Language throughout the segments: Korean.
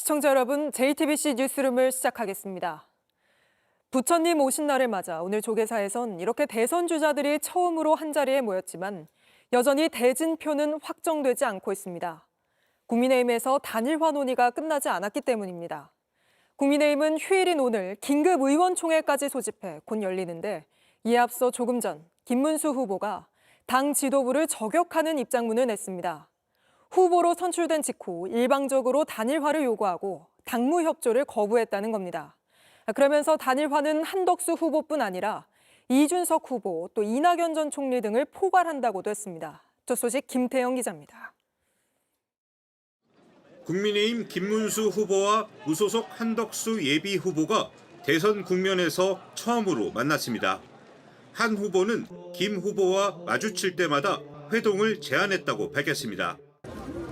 시청자 여러분, JTBC 뉴스룸을 시작하겠습니다. 부처님 오신 날을 맞아 오늘 조계사에선 이렇게 대선 주자들이 처음으로 한자리에 모였지만 여전히 대진표는 확정되지 않고 있습니다. 국민의힘에서 단일화 논의가 끝나지 않았기 때문입니다. 국민의힘은 휴일인 오늘 긴급 의원총회까지 소집해 곧 열리는데 이에 앞서 조금 전 김문수 후보가 당 지도부를 저격하는 입장문을 냈습니다. 후보로 선출된 직후 일방적으로 단일화를 요구하고 당무 협조를 거부했다는 겁니다. 그러면서 단일화는 한덕수 후보뿐 아니라 이준석 후보, 또 이낙연 전 총리 등을 포괄한다고도 했습니다. 저 소식 김태영 기자입니다. 국민의힘 김문수 후보와 무소속 한덕수 예비 후보가 대선 국면에서 처음으로 만났습니다. 한 후보는 김 후보와 마주칠 때마다 회동을 제안했다고 밝혔습니다.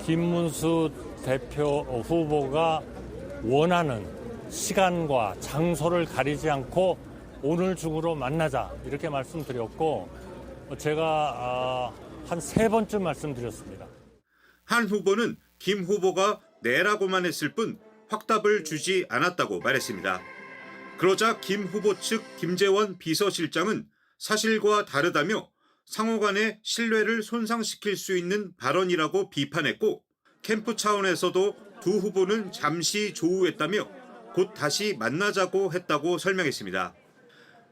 김문수 대표 후보가 원하는 시간과 장소를 가리지 않고 오늘 중으로 만나자 이렇게 말씀드렸고 제가 한 3번쯤 말씀드렸습니다. 한 후보는 김 후보가 네라고만 했을 뿐 확답을 주지 않았다고 말했습니다. 그러자 김 후보 측 김재원 비서실장은 사실과 다르다며 상호 간의 신뢰를 손상시킬 수 있는 발언이라고 비판했고 캠프 차원에서도 두 후보는 잠시 조우했다며 곧 다시 만나자고 했다고 설명했습니다.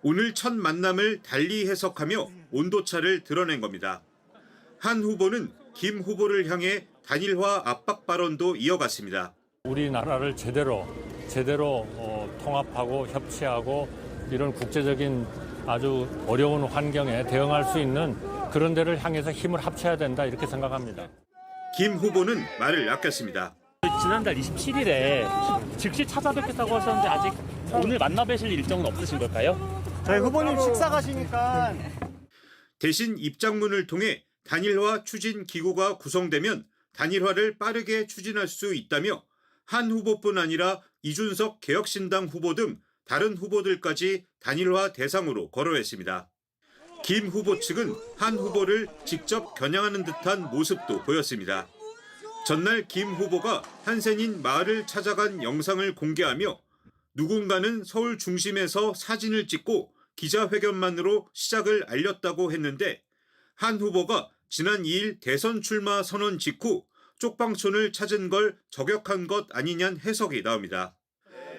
오늘 첫 만남을 달리 해석하며 온도차를 드러낸 겁니다. 한 후보는 김 후보를 향해 단일화 압박 발언도 이어갔습니다. 우리나라를 제대로 통합하고 협치하고 이런 국제적인 아주 어려운 환경에 대응할 수 있는 그런 데를 향해서 힘을 합쳐야 된다 이렇게 생각합니다. 김 후보는 말을 아꼈습니다. 지난달 27일에 즉시 찾아뵙겠다고 하셨는데 아직 오늘 만나뵈실 일정은 없으신 걸까요? 저희 후보님 식사 가시니까. 대신 입장문을 통해 단일화 추진 기구가 구성되면 단일화를 빠르게 추진할 수 있다며 한 후보뿐 아니라 이준석 개혁신당 후보 등 다른 후보들까지 단일화 대상으로 거론했습니다. 김 후보 측은 한 후보를 직접 겨냥하는 듯한 모습도 보였습니다. 전날 김 후보가 한센인 마을을 찾아간 영상을 공개하며 누군가는 서울 중심에서 사진을 찍고 기자회견만으로 시작을 알렸다고 했는데 한 후보가 지난 2일 대선 출마 선언 직후 쪽방촌을 찾은 걸 저격한 것 아니냐는 해석이 나옵니다.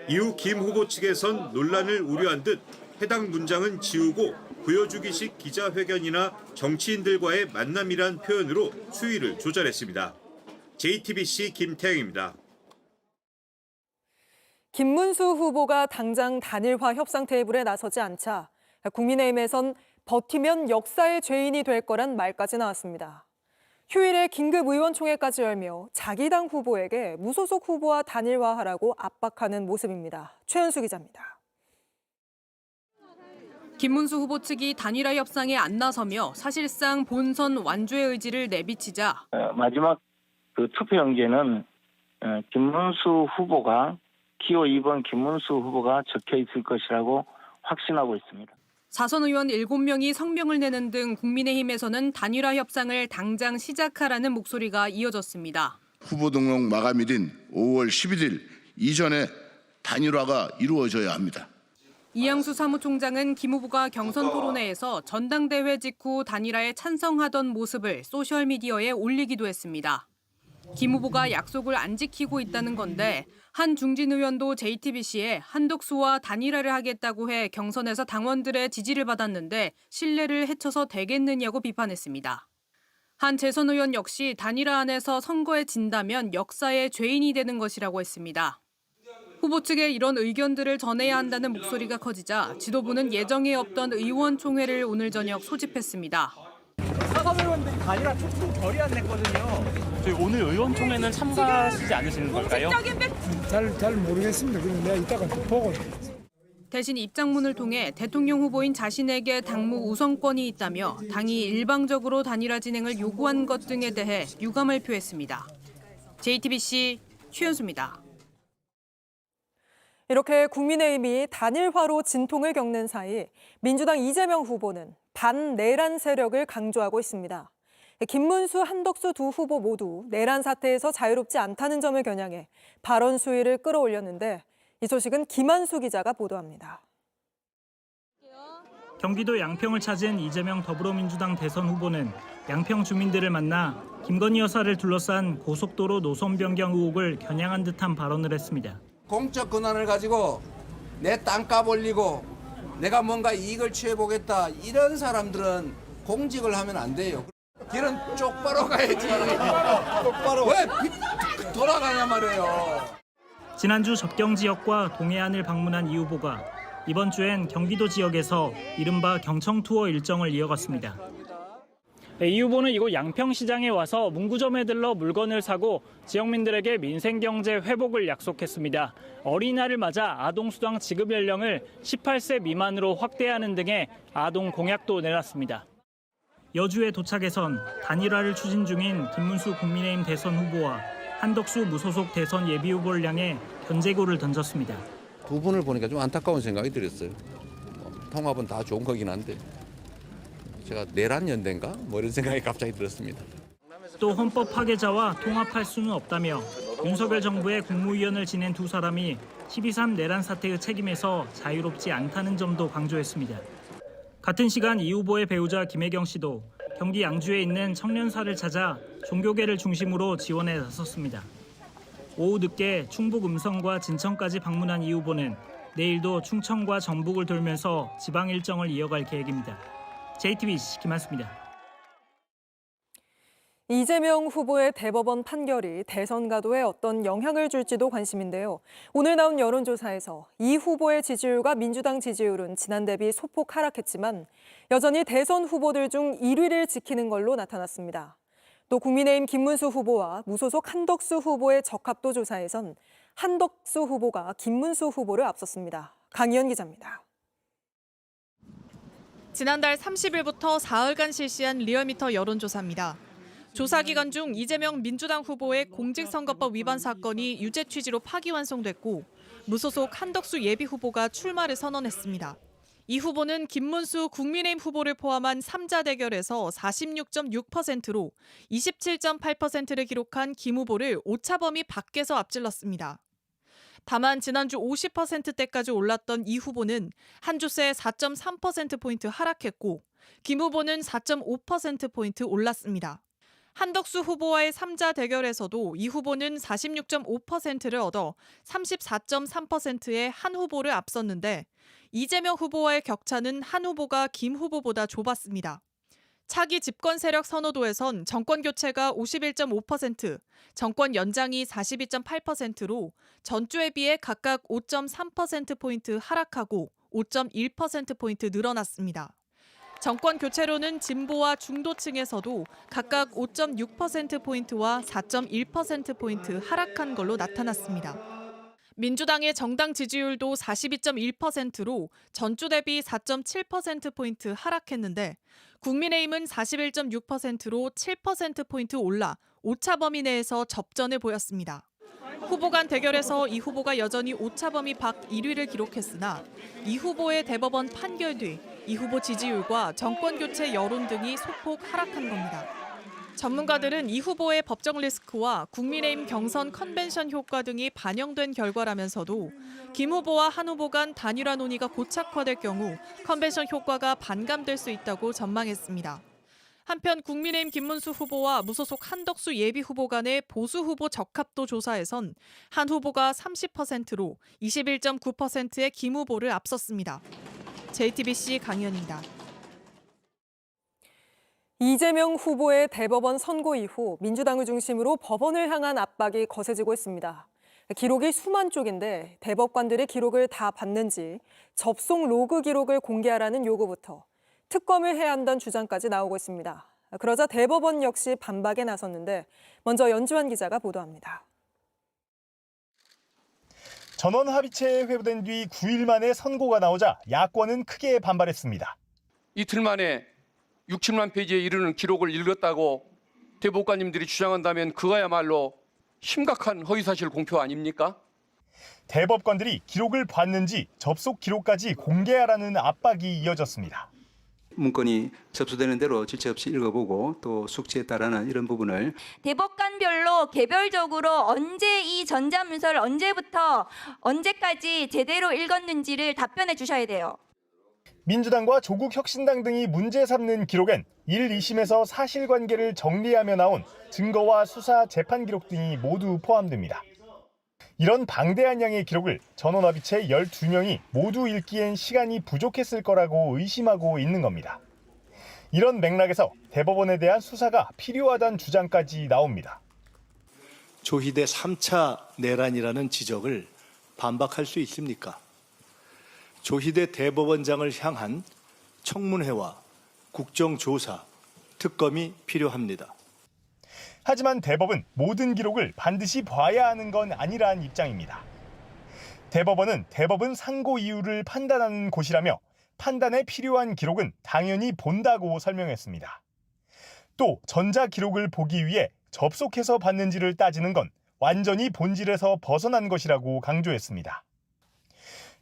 이후 김 후보 측에선 논란을 우려한 듯 해당 문장은 지우고 보여주기식 기자회견이나 정치인들과의 만남이란 표현으로 수위를 조절했습니다. JTBC 김태영입니다. 김문수 후보가 당장 단일화 협상 테이블에 나서지 않자 국민의힘에선 버티면 역사의 죄인이 될 거란 말까지 나왔습니다. 휴일에 긴급 의원총회까지 열며 자기 당 후보에게 무소속 후보와 단일화하라고 압박하는 모습입니다. 최은수 기자입니다. 김문수 후보 측이 단일화 협상에 안 나서며 사실상 본선 완주의 의지를 내비치자 마지막 투표 연계는 김문수 후보가 기호 2번 김문수 후보가 적혀 있을 것이라고 확신하고 있습니다. 사선 의원 7명이 성명을 내는 등 국민의힘에서는 단일화 협상을 당장 시작하라는 목소리가 이어졌습니다. 후보 등록 마감일인 5월 11일 이전에 단일화가 이루어져야 합니다. 이양수 사무총장은 김 후보가 경선 토론회에서 전당대회 직후 단일화에 찬성하던 모습을 소셜미디어에 올리기도 했습니다. 김 후보가 약속을 안 지키고 있다는 건데 한 중진 의원도 JTBC에 한덕수와 단일화를 하겠다고 해 경선에서 당원들의 지지를 받았는데 신뢰를 해쳐서 되겠느냐고 비판했습니다. 한 재선 의원 역시 단일화 안에서 선거에 진다면 역사의 죄인이 되는 것이라고 했습니다. 후보 측에 이런 의견들을 전해야 한다는 목소리가 커지자 지도부는 예정에 없던 의원총회를 오늘 저녁 소집했습니다. 사선 의원들이 단일화 촉구 결의안 냈거든요. 저희 오늘 의원총회는 참가하시지 않으시는 걸까요? 잘 모르겠습니다. 그럼 내가 이따가 보고. 대신 입장문을 통해 대통령 후보인 자신에게 당무 우선권이 있다며 당이 일방적으로 단일화 진행을 요구한 것 등에 대해 유감을 표했습니다. JTBC 최은수입니다. 이렇게 국민의힘이 단일화로 진통을 겪는 사이 민주당 이재명 후보는 반내란 세력을 강조하고 있습니다. 김문수, 한덕수 두 후보 모두 내란 사태에서 자유롭지 않다는 점을 겨냥해 발언 수위를 끌어올렸는데 이 소식은 김한수 기자가 보도합니다. 경기도 양평을 찾은 이재명 더불어민주당 대선 후보는 양평 주민들을 만나 김건희 여사를 둘러싼 고속도로 노선 변경 의혹을 겨냥한 듯한 발언을 했습니다. 공적 권한을 가지고 내 땅값 올리고 내가 뭔가 이익을 취해보겠다 이런 사람들은 공직을 하면 안 돼요. 길은 똑바로 가야지. 똑바로. 왜 돌아가냐 말이에요. 지난주 접경 지역과 동해안을 방문한 이 후보가 이번 주엔 경기도 지역에서 이른바 경청 투어 일정을 이어갔습니다. 이 후보는 이곳 양평시장에 와서 문구점에 들러 물건을 사고 지역민들에게 민생경제 회복을 약속했습니다. 어린이날을 맞아 아동수당 지급 연령을 18세 미만으로 확대하는 등의 아동 공약도 내놨습니다. 여주에 도착해선 단일화를 추진 중인 김문수 국민의힘 대선 후보와 한덕수 무소속 대선 예비후보를 향해 견제구를 던졌습니다. 두 분을 보니까 좀 안타까운 생각이 들었어요. 통합은 다 좋은 거긴 한데 제가 내란 연대인가? 뭐 이런 생각이 갑자기 들었습니다. 또 헌법 파괴자와 통합할 수는 없다며 윤석열 정부의 국무위원을 지낸 두 사람이 12.3 내란 사태의 책임에서 자유롭지 않다는 점도 강조했습니다. 같은 시간 이 후보의 배우자 김혜경 씨도 경기 양주에 있는 청년사를 찾아 종교계를 중심으로 지원에 나섰습니다. 오후 늦게 충북 음성과 진천까지 방문한 이 후보는 내일도 충청과 전북을 돌면서 지방 일정을 이어갈 계획입니다. JTBC 김한수입니다. 이재명 후보의 대법원 판결이 대선 가도에 어떤 영향을 줄지도 관심인데요. 오늘 나온 여론조사에서 이 후보의 지지율과 민주당 지지율은 지난 대비 소폭 하락했지만 여전히 대선 후보들 중 1위를 지키는 걸로 나타났습니다. 또 국민의힘 김문수 후보와 무소속 한덕수 후보의 적합도 조사에선 한덕수 후보가 김문수 후보를 앞섰습니다. 강희연 기자입니다. 지난달 30일부터 사흘간 실시한 리얼미터 여론조사입니다. 조사 기간 중 이재명 민주당 후보의 공직선거법 위반 사건이 유죄 취지로 파기환송됐고 무소속 한덕수 예비 후보가 출마를 선언했습니다. 이 후보는 김문수 국민의힘 후보를 포함한 3자 대결에서 46.6%로 27.8%를 기록한 김 후보를 오차범위 밖에서 앞질렀습니다. 다만 지난주 50%대까지 올랐던 이 후보는 한 주 새 4.3%포인트 하락했고 김 후보는 4.5%포인트 올랐습니다. 한덕수 후보와의 3자 대결에서도 이 후보는 46.5%를 얻어 34.3%의 한 후보를 앞섰는데 이재명 후보와의 격차는 한 후보가 김 후보보다 좁았습니다. 차기 집권 세력 선호도에선 정권 교체가 51.5%, 정권 연장이 42.8%로 전주에 비해 각각 5.3%포인트 하락하고 5.1%포인트 늘어났습니다. 정권 교체로는 진보와 중도층에서도 각각 5.6%포인트와 4.1%포인트 하락한 걸로 나타났습니다. 민주당의 정당 지지율도 42.1%로 전주 대비 4.7%포인트 하락했는데 국민의힘은 41.6%로 7%포인트 올라 오차 범위 내에서 접전을 보였습니다. 후보 간 대결에서 이 후보가 여전히 오차 범위 밖 1위를 기록했으나 이 후보의 대법원 판결 뒤 이 후보 지지율과 정권 교체 여론 등이 소폭 하락한 겁니다. 전문가들은 이 후보의 법정 리스크와 국민의힘 경선 컨벤션 효과 등이 반영된 결과라면서도 김 후보와 한 후보 간 단일화 논의가 고착화될 경우 컨벤션 효과가 반감될 수 있다고 전망했습니다. 한편 국민의힘 김문수 후보와 무소속 한덕수 예비 후보 간의 보수 후보 적합도 조사에선 한 후보가 30%로 21.9%의 김 후보를 앞섰습니다. JTBC 강희연입니다. 이재명 후보의 대법원 선고 이후 민주당을 중심으로 법원을 향한 압박이 거세지고 있습니다. 기록이 수만 쪽인데 대법관들의 기록을 다 봤는지 접속 로그 기록을 공개하라는 요구부터 특검을 해야 한다는 주장까지 나오고 있습니다. 그러자 대법원 역시 반박에 나섰는데 먼저 연주환 기자가 보도합니다. 전원 합의체에 회부된 뒤 9일 만에 선고가 나오자 야권은 크게 반발했습니다. 이틀 만에 6, 7만 페이지에 이르는 기록을 읽었다고 대법관님들이 주장한다면 그거야말로 심각한 허위사실 공표 아닙니까? 대법관들이 기록을 봤는지 접속 기록까지 공개하라는 압박이 이어졌습니다. 문건이 접수되는 대로 질체 없이 읽어보고 또 숙지에 따르는 이런 부분을 대법관별로 개별적으로 언제 이 전자문서를 언제부터 언제까지 제대로 읽었는지를 답변해 주셔야 돼요. 민주당과 조국혁신당 등이 문제 삼는 기록엔 1, 2심에서 사실관계를 정리하며 나온 증거와 수사 재판 기록 등이 모두 포함됩니다. 이런 방대한 양의 기록을 전원합의체 12명이 모두 읽기엔 시간이 부족했을 거라고 의심하고 있는 겁니다. 이런 맥락에서 대법원에 대한 수사가 필요하다는 주장까지 나옵니다. 조희대 3차 내란이라는 지적을 반박할 수 있습니까? 조희대 대법원장을 향한 청문회와 국정조사, 특검이 필요합니다. 하지만 대법은 모든 기록을 반드시 봐야 하는 건 아니라는 입장입니다. 대법원은 대법원 상고 이유를 판단하는 곳이라며 판단에 필요한 기록은 당연히 본다고 설명했습니다. 또 전자 기록을 보기 위해 접속해서 봤는지를 따지는 건 완전히 본질에서 벗어난 것이라고 강조했습니다.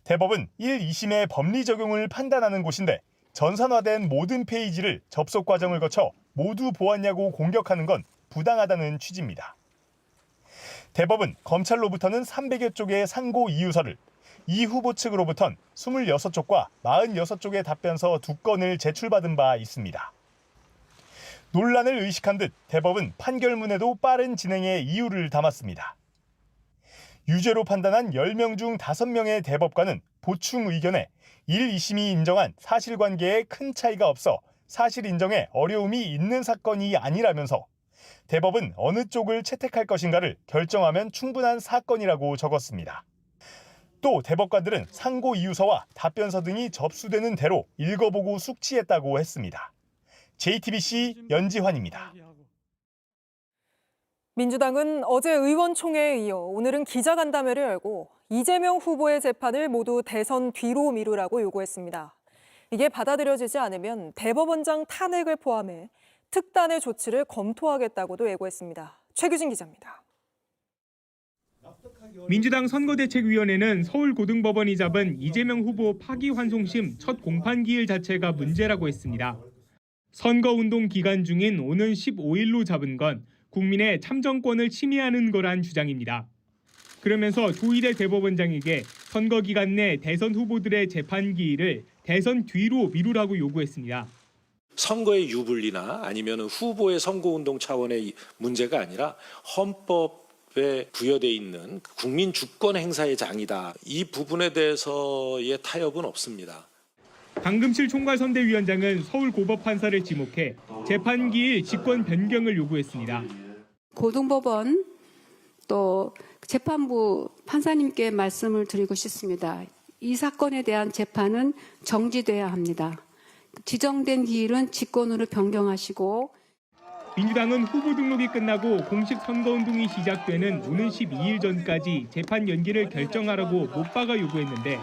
대법은 1, 2심의 법리 적용을 판단하는 곳인데 전산화된 모든 페이지를 접속 과정을 거쳐 모두 보았냐고 공격하는 건 부당하다는 취지입니다. 대법은 검찰로부터는 300여 쪽의 상고 이유서를, 이 후보 측으로부터는 26쪽과 46쪽의 답변서 2건을 제출받은 바 있습니다. 논란을 의식한 듯 대법은 판결문에도 빠른 진행의 이유를 담았습니다. 유죄로 판단한 10명 중 5명의 대법관은 보충 의견에 1, 2심이 인정한 사실관계에 큰 차이가 없어 사실 인정에 어려움이 있는 사건이 아니라면서 대법은 어느 쪽을 채택할 것인가를 결정하면 충분한 사건이라고 적었습니다. 또 대법관들은 상고 이유서와 답변서 등이 접수되는 대로 읽어보고 숙지했다고 했습니다. JTBC 연지환입니다. 민주당은 어제 의원총회에 이어 오늘은 기자간담회를 열고 이재명 후보의 재판을 모두 대선 뒤로 미루라고 요구했습니다. 이게 받아들여지지 않으면 대법원장 탄핵을 포함해 특단의 조치를 검토하겠다고도 예고했습니다. 최규진 기자입니다. 민주당 선거대책위원회는 서울고등법원이 잡은 이재명 후보 파기환송심 첫 공판기일 자체가 문제라고 했습니다. 선거운동 기간 중인 오는 15일로 잡은 건 국민의 참정권을 침해하는 거란 주장입니다. 그러면서 조희대 대법원장에게 선거 기간 내 대선 후보들의 재판 기일을 대선 뒤로 미루라고 요구했습니다. 선거의 유불리나 아니면 후보의 선거운동 차원의 문제가 아니라 헌법에 부여돼 있는 국민 주권 행사의 장이다. 이 부분에 대해서의 타협은 없습니다. 강금실 총괄선대위원장은 서울고법 판사를 지목해 재판기일 직권 변경을 요구했습니다. 고등법원 또 재판부 판사님께 말씀을 드리고 싶습니다. 이 사건에 대한 재판은 정지돼야 합니다. 지정된 기일은 직권으로 변경하시고. 민주당은 후보 등록이 끝나고 공식 선거운동이 시작되는 오는 12일 전까지 재판 연기를 결정하라고 못 박아 요구했는데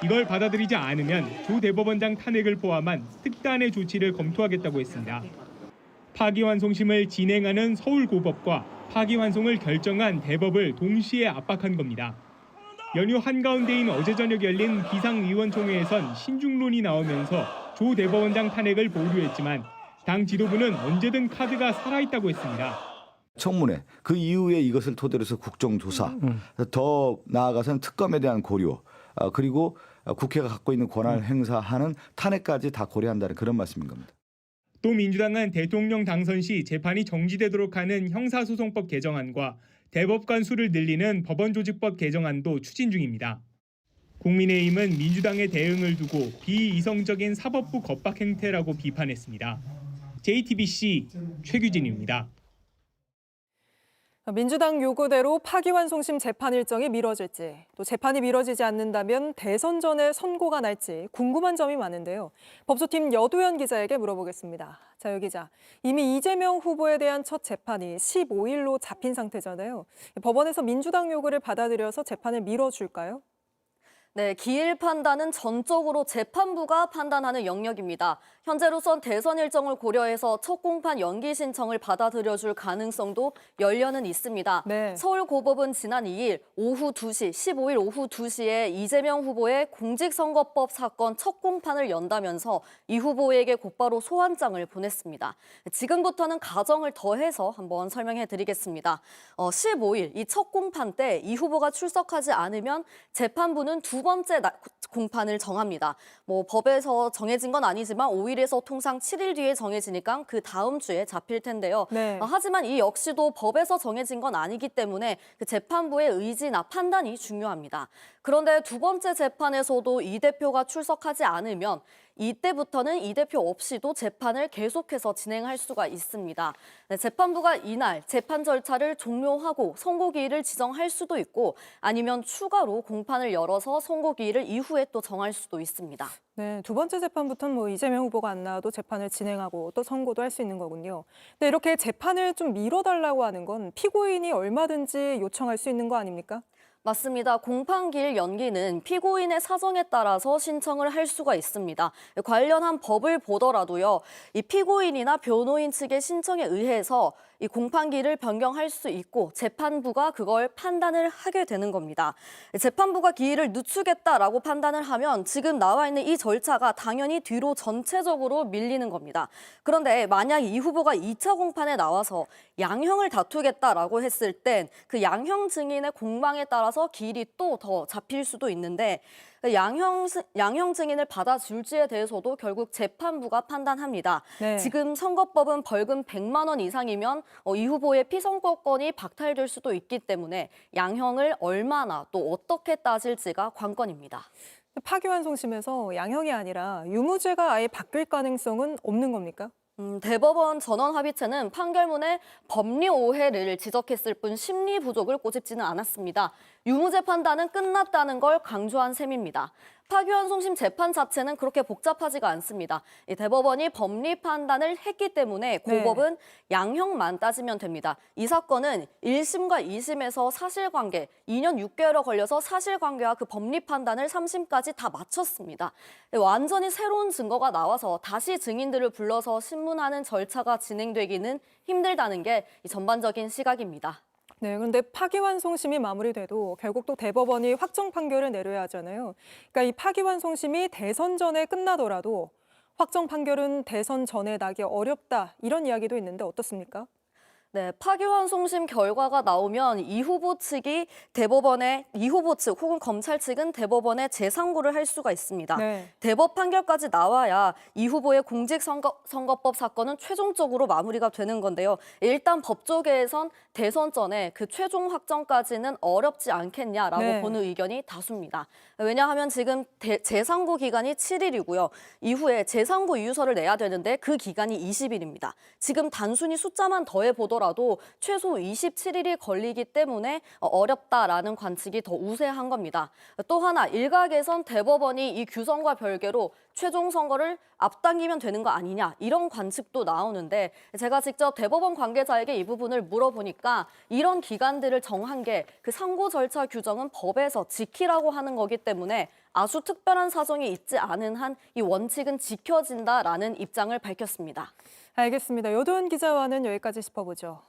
이걸 받아들이지 않으면 조 대법원장 탄핵을 포함한 특단의 조치를 검토하겠다고 했습니다. 파기환송심을 진행하는 서울고법과 파기환송을 결정한 대법을 동시에 압박한 겁니다. 연휴 한가운데인 어제 저녁 열린 비상위원총회에선 신중론이 나오면서 조 대법원장 탄핵을 보류했지만 당 지도부는 언제든 카드가 살아있다고 했습니다. 청문회, 그 이후에 이것을 토대로 해서 국정조사, 더 나아가서는 특검에 대한 고려, 그리고 국회가 갖고 있는 권한을 행사하는 탄핵까지 다 고려한다는 그런 말씀인 겁니다. 또 민주당은 대통령 당선 시 재판이 정지되도록 하는 형사소송법 개정안과 대법관 수를 늘리는 법원조직법 개정안도 추진 중입니다. 국민의힘은 민주당의 대응을 두고 비이성적인 사법부 겁박 행태라고 비판했습니다. JTBC 최규진입니다. 민주당 요구대로 파기환송심 재판 일정이 미뤄질지, 또 재판이 미뤄지지 않는다면 대선 전에 선고가 날지 궁금한 점이 많은데요. 법조팀 여도현 기자에게 물어보겠습니다. 자, 여 기자, 이미 이재명 후보에 대한 첫 재판이 15일로 잡힌 상태잖아요. 법원에서 민주당 요구를 받아들여서 재판을 미뤄줄까요? 네, 기일 판단은 전적으로 재판부가 판단하는 영역입니다. 현재로선 대선 일정을 고려해서 첫 공판 연기 신청을 받아들여줄 가능성도 열려는 있습니다. 네. 서울고법은 지난 2일 오후 2시, 15일 오후 2시에 이재명 후보의 공직선거법 사건 첫 공판을 연다면서 이 후보에게 곧바로 소환장을 보냈습니다. 지금부터는 가정을 더해서 한번 설명해 드리겠습니다. 15일 이 첫 공판 때 이 후보가 출석하지 않으면 재판부는 두 번째 공판을 정합니다. 법에서 정해진 건 아니지만 5일에서 통상 7일 뒤에 정해지니까 그 다음 주에 잡힐 텐데요. 네. 하지만 이 역시도 법에서 정해진 건 아니기 때문에 그 재판부의 의지나 판단이 중요합니다. 그런데 두 번째 재판에서도 이 대표가 출석하지 않으면 이때부터는 이 대표 없이도 재판을 계속해서 진행할 수가 있습니다. 재판부가 이날 재판 절차를 종료하고 선고기일을 지정할 수도 있고 아니면 추가로 공판을 열어서 선고기일을 이후에 또 정할 수도 있습니다. 네, 두 번째 재판부터는 이재명 후보가 안 나와도 재판을 진행하고 또 선고도 할 수 있는 거군요. 근데 이렇게 재판을 좀 미뤄달라고 하는 건 피고인이 얼마든지 요청할 수 있는 거 아닙니까? 맞습니다. 공판기일 연기는 피고인의 사정에 따라서 신청을 할 수가 있습니다. 관련한 법을 보더라도요, 이 피고인이나 변호인 측의 신청에 의해서 이 공판기일을 변경할 수 있고 재판부가 그걸 판단을 하게 되는 겁니다. 재판부가 기일을 늦추겠다라고 판단을 하면 지금 나와 있는 이 절차가 당연히 뒤로 전체적으로 밀리는 겁니다. 그런데 만약 이 후보가 2차 공판에 나와서 양형을 다투겠다라고 했을 땐 그 양형 증인의 공방에 따라서 기일이 또 더 잡힐 수도 있는데 양형 증인을 받아줄지에 대해서도 결국 재판부가 판단합니다. 네. 지금 선거법은 벌금 100만 원 이상이면 이 후보의 피선거권이 박탈될 수도 있기 때문에 양형을 얼마나 또 어떻게 따질지가 관건입니다. 파기환송심에서 양형이 아니라 유무죄가 아예 바뀔 가능성은 없는 겁니까? 대법원 전원합의체는 판결문에 법리 오해를 지적했을 뿐 심리 부족을 꼬집지는 않았습니다. 유무죄 판단은 끝났다는 걸 강조한 셈입니다. 파기환송심 재판 자체는 그렇게 복잡하지가 않습니다. 이 대법원이 법리 판단을 했기 때문에 고법은 양형만 따지면 됩니다. 이 사건은 1심과 2심에서 사실관계 2년 6개월여 걸려서 사실관계와 그 법리 판단을 3심까지 다 마쳤습니다. 완전히 새로운 증거가 나와서 다시 증인들을 불러서 신문하는 절차가 진행되기는 힘들다는 게 이 전반적인 시각입니다. 네, 그런데 파기환송심이 마무리돼도 결국 또 대법원이 확정 판결을 내려야 하잖아요. 그러니까 이 파기환송심이 대선 전에 끝나더라도 확정 판결은 대선 전에 나기 어렵다 이런 이야기도 있는데 어떻습니까? 네, 파기환송심 결과가 나오면 이 후보 측 혹은 검찰 측은 대법원에 재상고를 할 수가 있습니다. 네. 대법 판결까지 나와야 이 후보의 공직선거법 사건은 최종적으로 마무리가 되는 건데요. 일단 법조계에선 대선 전에 그 최종 확정까지는 어렵지 않겠냐라고 보는 의견이 다수입니다. 왜냐하면 지금 재상고 기간이 7일이고요. 이후에 재상고 이유서를 내야 되는데 그 기간이 20일입니다. 지금 단순히 숫자만 더해보더라도 최소 27일이 걸리기 때문에 어렵다라는 관측이 더 우세한 겁니다. 또 하나 일각에선 대법원이 이 규정과 별개로 최종 선거를 앞당기면 되는 거 아니냐 이런 관측도 나오는데 제가 직접 대법원 관계자에게 이 부분을 물어보니까 이런 기간들을 정한 게 그 상고 절차 규정은 법에서 지키라고 하는 거기 때문에 아주 특별한 사정이 있지 않은 한 이 원칙은 지켜진다라는 입장을 밝혔습니다. 알겠습니다. 여도은 기자와는 여기까지 짚어보죠.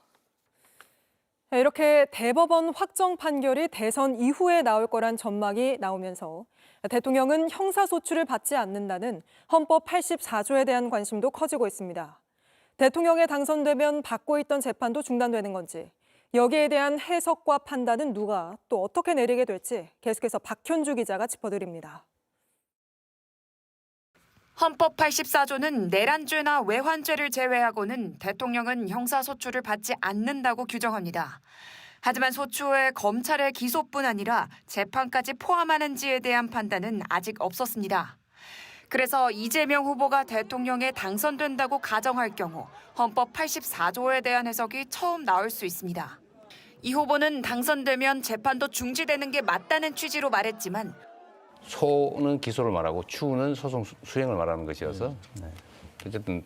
이렇게 대법원 확정 판결이 대선 이후에 나올 거란 전망이 나오면서 대통령은 형사소추를 받지 않는다는 헌법 84조에 대한 관심도 커지고 있습니다. 대통령에 당선되면 받고 있던 재판도 중단되는 건지 여기에 대한 해석과 판단은 누가 또 어떻게 내리게 될지 계속해서 박현주 기자가 짚어드립니다. 헌법 84조는 내란죄나 외환죄를 제외하고는 대통령은 형사소추를 받지 않는다고 규정합니다. 하지만 소추에 검찰의 기소뿐 아니라 재판까지 포함하는지에 대한 판단은 아직 없었습니다. 그래서 이재명 후보가 대통령에 당선된다고 가정할 경우 헌법 84조에 대한 해석이 처음 나올 수 있습니다. 이 후보는 당선되면 재판도 중지되는 게 맞다는 취지로 말했지만 소는 기소를 말하고 추는 소송 수행을 말하는 것이어서 어쨌든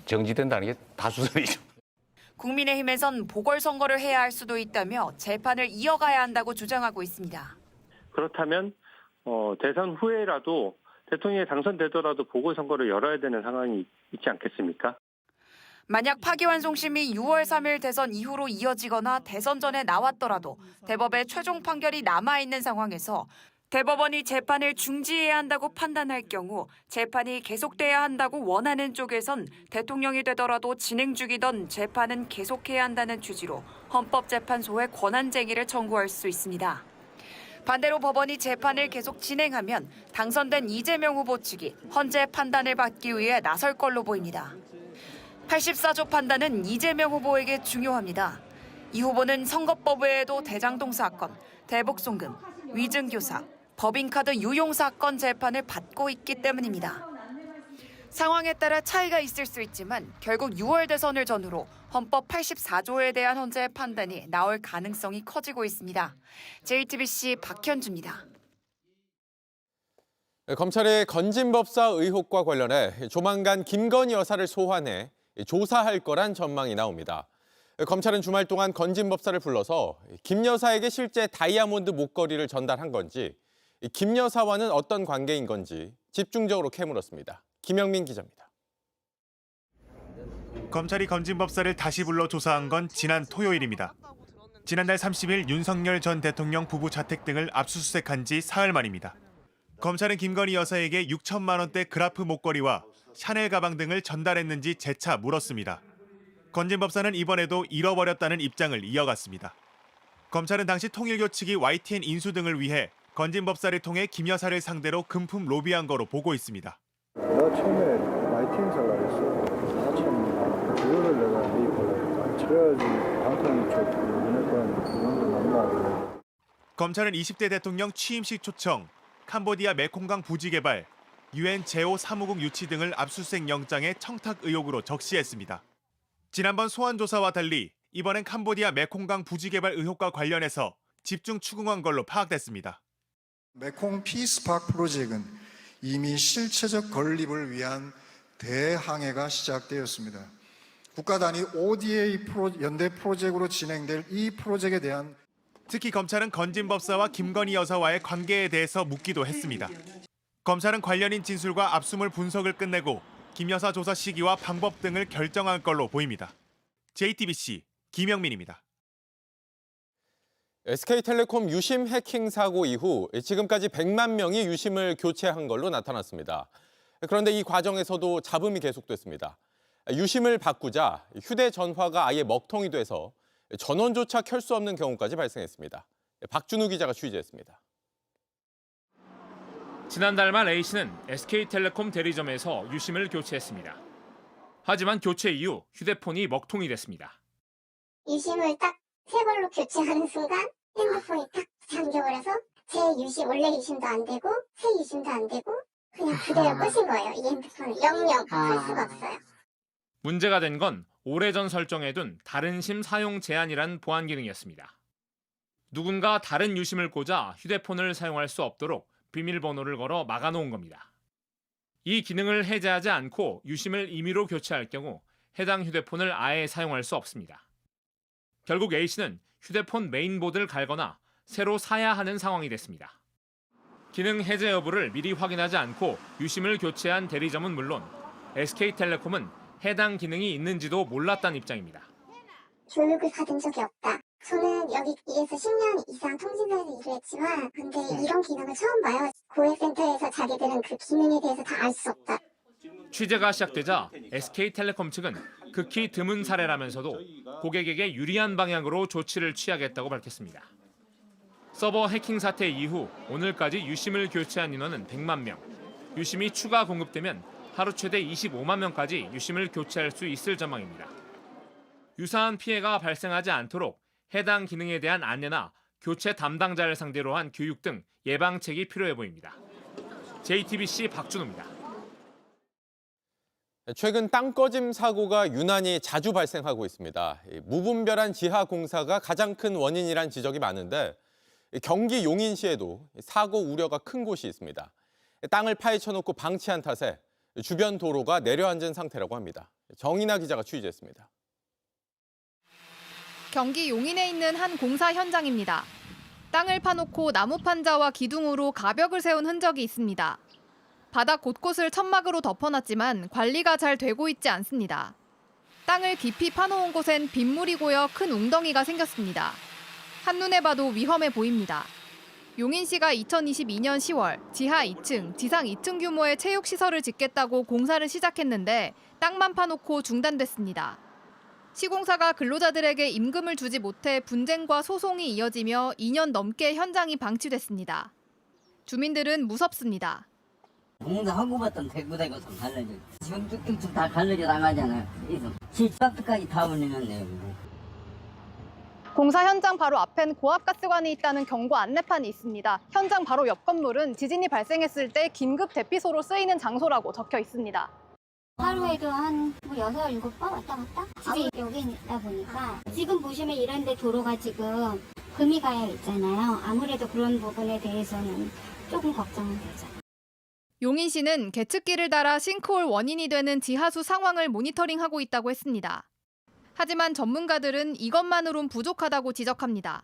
정지된다는 게 다수설이죠. 국민의힘에선 보궐선거를 해야 할 수도 있다며 재판을 이어가야 한다고 주장하고 있습니다. 그렇다면 대선 후에라도 대통령이 당선되더라도 보궐선거를 열어야 되는 상황이 있지 않겠습니까? 만약 파기환송심이 6월 3일 대선 이후로 이어지거나 대선 전에 나왔더라도 대법의 최종 판결이 남아있는 상황에서 대법원이 재판을 중지해야 한다고 판단할 경우 재판이 계속돼야 한다고 원하는 쪽에선 대통령이 되더라도 진행 중이던 재판은 계속해야 한다는 취지로 헌법재판소에 권한쟁의를 청구할 수 있습니다. 반대로 법원이 재판을 계속 진행하면 당선된 이재명 후보 측이 헌재 판단을 받기 위해 나설 걸로 보입니다. 84조 판단은 이재명 후보에게 중요합니다. 이 후보는 선거법 외에도 대장동 사건, 대북송금, 위증교사, 법인카드 유용 사건 재판을 받고 있기 때문입니다. 상황에 따라 차이가 있을 수 있지만 결국 6월 대선을 전후로 헌법 84조에 대한 헌재의 판단이 나올 가능성이 커지고 있습니다. JTBC 박현주입니다. 검찰의 건진법사 의혹과 관련해 조만간 김건희 여사를 소환해 조사할 거란 전망이 나옵니다. 검찰은 주말 동안 건진법사를 불러서 김 여사에게 실제 다이아몬드 목걸이를 전달한 건지, 김 여사와는 어떤 관계인 건지 집중적으로 캐물었습니다. 김영민 기자입니다. 검찰이 건진법사를 다시 불러 조사한 건 지난 토요일입니다. 지난달 30일 윤석열 전 대통령 부부 자택 등을 압수수색한 지 사흘 만입니다. 검찰은 김건희 여사에게 6천만 원대 그라프 목걸이와 샤넬 가방 등을 전달했는지 재차 물었습니다. 건진법사는 이번에도 잃어버렸다는 입장을 이어갔습니다. 검찰은 당시 통일교 측이 YTN 인수 등을 위해 건진법사를 통해 김 여사를 상대로 금품 로비한 거로 보고 있습니다. 내가 처음에 YTN 살라했어. 그거를 내가 미입하려고. 그래야지 방탄 쪽 문화권 이런 거 만나고. 검찰은 20대 대통령 취임식 초청, 캄보디아 메콩강 부지 개발, UN 제호 사무국 유치 등을 압수수색 영장에 청탁 의혹으로 적시했습니다. 지난번 소환 조사와 달리 이번엔 캄보디아 메콩강 부지 개발 의혹과 관련해서 집중 추궁한 걸로 파악됐습니다. 메콩 피스파크 프로젝트는 이미 실체적 건립을 위한 대항해가 시작되었습니다. 국가 단위 ODA 연대 프로젝트로 진행될 이 프로젝트에 대한 특히 검찰은 건진법사와 김건희 여사와의 관계에 대해서 묻기도 했습니다. 검찰은 관련인 진술과 압수물 분석을 끝내고 김 여사 조사 시기와 방법 등을 결정할 걸로 보입니다. JTBC 김영민입니다. SK텔레콤 유심 해킹 사고 이후 지금까지 100만 명이 유심을 교체한 걸로 나타났습니다. 그런데 이 과정에서도 잡음이 계속됐습니다. 유심을 바꾸자 휴대전화가 아예 먹통이 돼서 전원조차 켤 수 없는 경우까지 발생했습니다. 박준우 기자가 취재했습니다. 지난달 말 A씨는 SK텔레콤 대리점에서 유심을 교체했습니다. 하지만 교체 이후 휴대폰이 먹통이 됐습니다. 유심을 딱 새 걸로 교체하는 순간 핸드폰이 딱 잠겨버려서 제 유심, 원래 유심도 안 되고 새 유심도 안 되고 그냥 그대로 끄신 거예요. 이 핸드폰을 영영 할 수가 없어요. 문제가 된 건 오래전 설정해둔 다른 심 사용 제한이란 보안 기능이었습니다. 누군가 다른 유심을 꽂아 휴대폰을 사용할 수 없도록 비밀번호를 걸어 막아놓은 겁니다. 이 기능을 해제하지 않고 유심을 임의로 교체할 경우 해당 휴대폰을 아예 사용할 수 없습니다. 결국 A씨는 휴대폰 메인보드를 갈거나 새로 사야 하는 상황이 됐습니다. 기능 해제 여부를 미리 확인하지 않고 유심을 교체한 대리점은 물론 SK텔레콤은 해당 기능이 있는지도 몰랐다는 입장입니다. 교육을 받은 적이 없다. 저는 여기에서 10년 이상 통신사에서 일을 했지만 근데 이런 기능을 처음 봐요. 고객센터에서 자기들은 그 기능에 대해서 다 알 수 없다. 취재가 시작되자 SK텔레콤 측은 극히 드문 사례라면서도 고객에게 유리한 방향으로 조치를 취하겠다고 밝혔습니다. 서버 해킹 사태 이후 오늘까지 유심을 교체한 인원은 100만 명. 유심이 추가 공급되면 하루 최대 25만 명까지 유심을 교체할 수 있을 전망입니다. 유사한 피해가 발생하지 않도록 해당 기능에 대한 안내나 교체 담당자를 상대로 한 교육 등 예방책이 필요해 보입니다. JTBC 박준호입니다. 최근 땅꺼짐 사고가 유난히 자주 발생하고 있습니다. 무분별한 지하 공사가 가장 큰 원인이란 지적이 많은데 경기 용인시에도 사고 우려가 큰 곳이 있습니다. 땅을 파헤쳐놓고 방치한 탓에 주변 도로가 내려앉은 상태라고 합니다. 정인아 기자가 취재했습니다. 경기 용인에 있는 한 공사 현장입니다. 땅을 파놓고 나무 판자와 기둥으로 가벽을 세운 흔적이 있습니다. 바닥 곳곳을 천막으로 덮어놨지만 관리가 잘 되고 있지 않습니다. 땅을 깊이 파놓은 곳엔 빗물이 고여 큰 웅덩이가 생겼습니다. 한눈에 봐도 위험해 보입니다. 용인시가 2022년 10월 지하 2층, 지상 2층 규모의 체육시설을 짓겠다고 공사를 시작했는데 땅만 파놓고 중단됐습니다. 시공사가 근로자들에게 임금을 주지 못해 분쟁과 소송이 이어지며 2년 넘게 현장이 방치됐습니다. 주민들은 무섭습니다. 공사하고 봤던 대구대고 좀 갈라져. 지금 쭉쭉쭉 다 갈라져 나가잖아요. 그래서 실밥까지 다 올리는데요. 공사 현장 바로 앞엔 고압가스관이 있다는 경고 안내판이 있습니다. 현장 바로 옆 건물은 지진이 발생했을 때 긴급 대피소로 쓰이는 장소라고 적혀 있습니다. 하루에도 한 6, 7번 왔다 갔다? 집이 여기 있다 보니까 지금 보시면 이런 데 도로가 지금 금이 가여 있잖아요. 아무래도 그런 부분에 대해서는 조금 걱정은 되죠. 용인시는 계측기를 달아 싱크홀 원인이 되는 지하수 상황을 모니터링하고 있다고 했습니다. 하지만 전문가들은 이것만으론 부족하다고 지적합니다.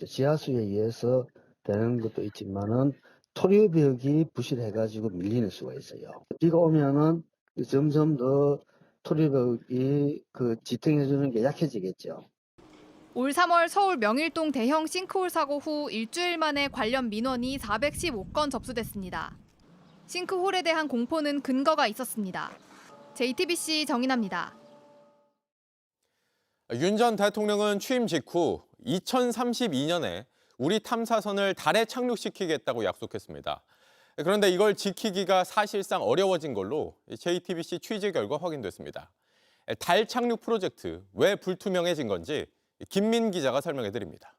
지하수에 의해서 되는 것도 있지만은 토류벽이 부실해가지고 밀리는 수가 있어요. 비가 오면은 점점 더 토류벽이 지탱해주는 게 약해지겠죠. 올 3월 서울 명일동 대형 싱크홀 사고 후 일주일 만에 관련 민원이 415건 접수됐습니다. 싱크홀에 대한 공포는 근거가 있었습니다. JTBC 정인아입니다. 윤 전 대통령은 취임 직후 2032년에 우리 탐사선을 달에 착륙시키겠다고 약속했습니다. 그런데 이걸 지키기가 사실상 어려워진 걸로 JTBC 취재 결과 확인됐습니다. 달 착륙 프로젝트 왜 불투명해진 건지 김민 기자가 설명해 드립니다.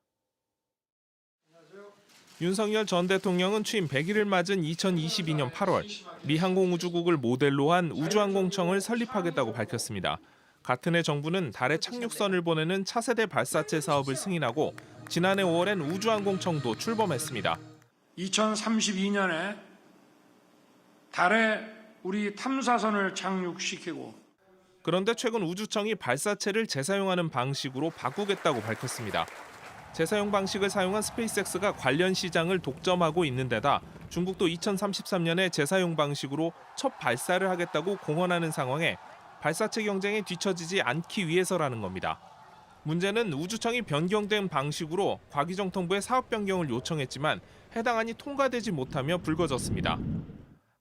윤석열 전 대통령은 취임 100일을 맞은 2022년 8월 미 항공우주국을 모델로 한 우주항공청을 설립하겠다고 밝혔습니다. 같은 해 정부는 달에 착륙선을 보내는 차세대 발사체 사업을 승인하고 지난해 5월엔 우주항공청도 출범했습니다. 2032년에 달에 우리 탐사선을 착륙시키고 그런데 최근 우주청이 발사체를 재사용하는 방식으로 바꾸겠다고 밝혔습니다. 재사용 방식을 사용한 스페이스X가 관련 시장을 독점하고 있는 데다 중국도 2033년에 재사용 방식으로 첫 발사를 하겠다고 공언하는 상황에 발사체 경쟁에 뒤처지지 않기 위해서라는 겁니다. 문제는 우주청이 변경된 방식으로 과기정통부에 사업 변경을 요청했지만 해당 안이 통과되지 못하며 불거졌습니다.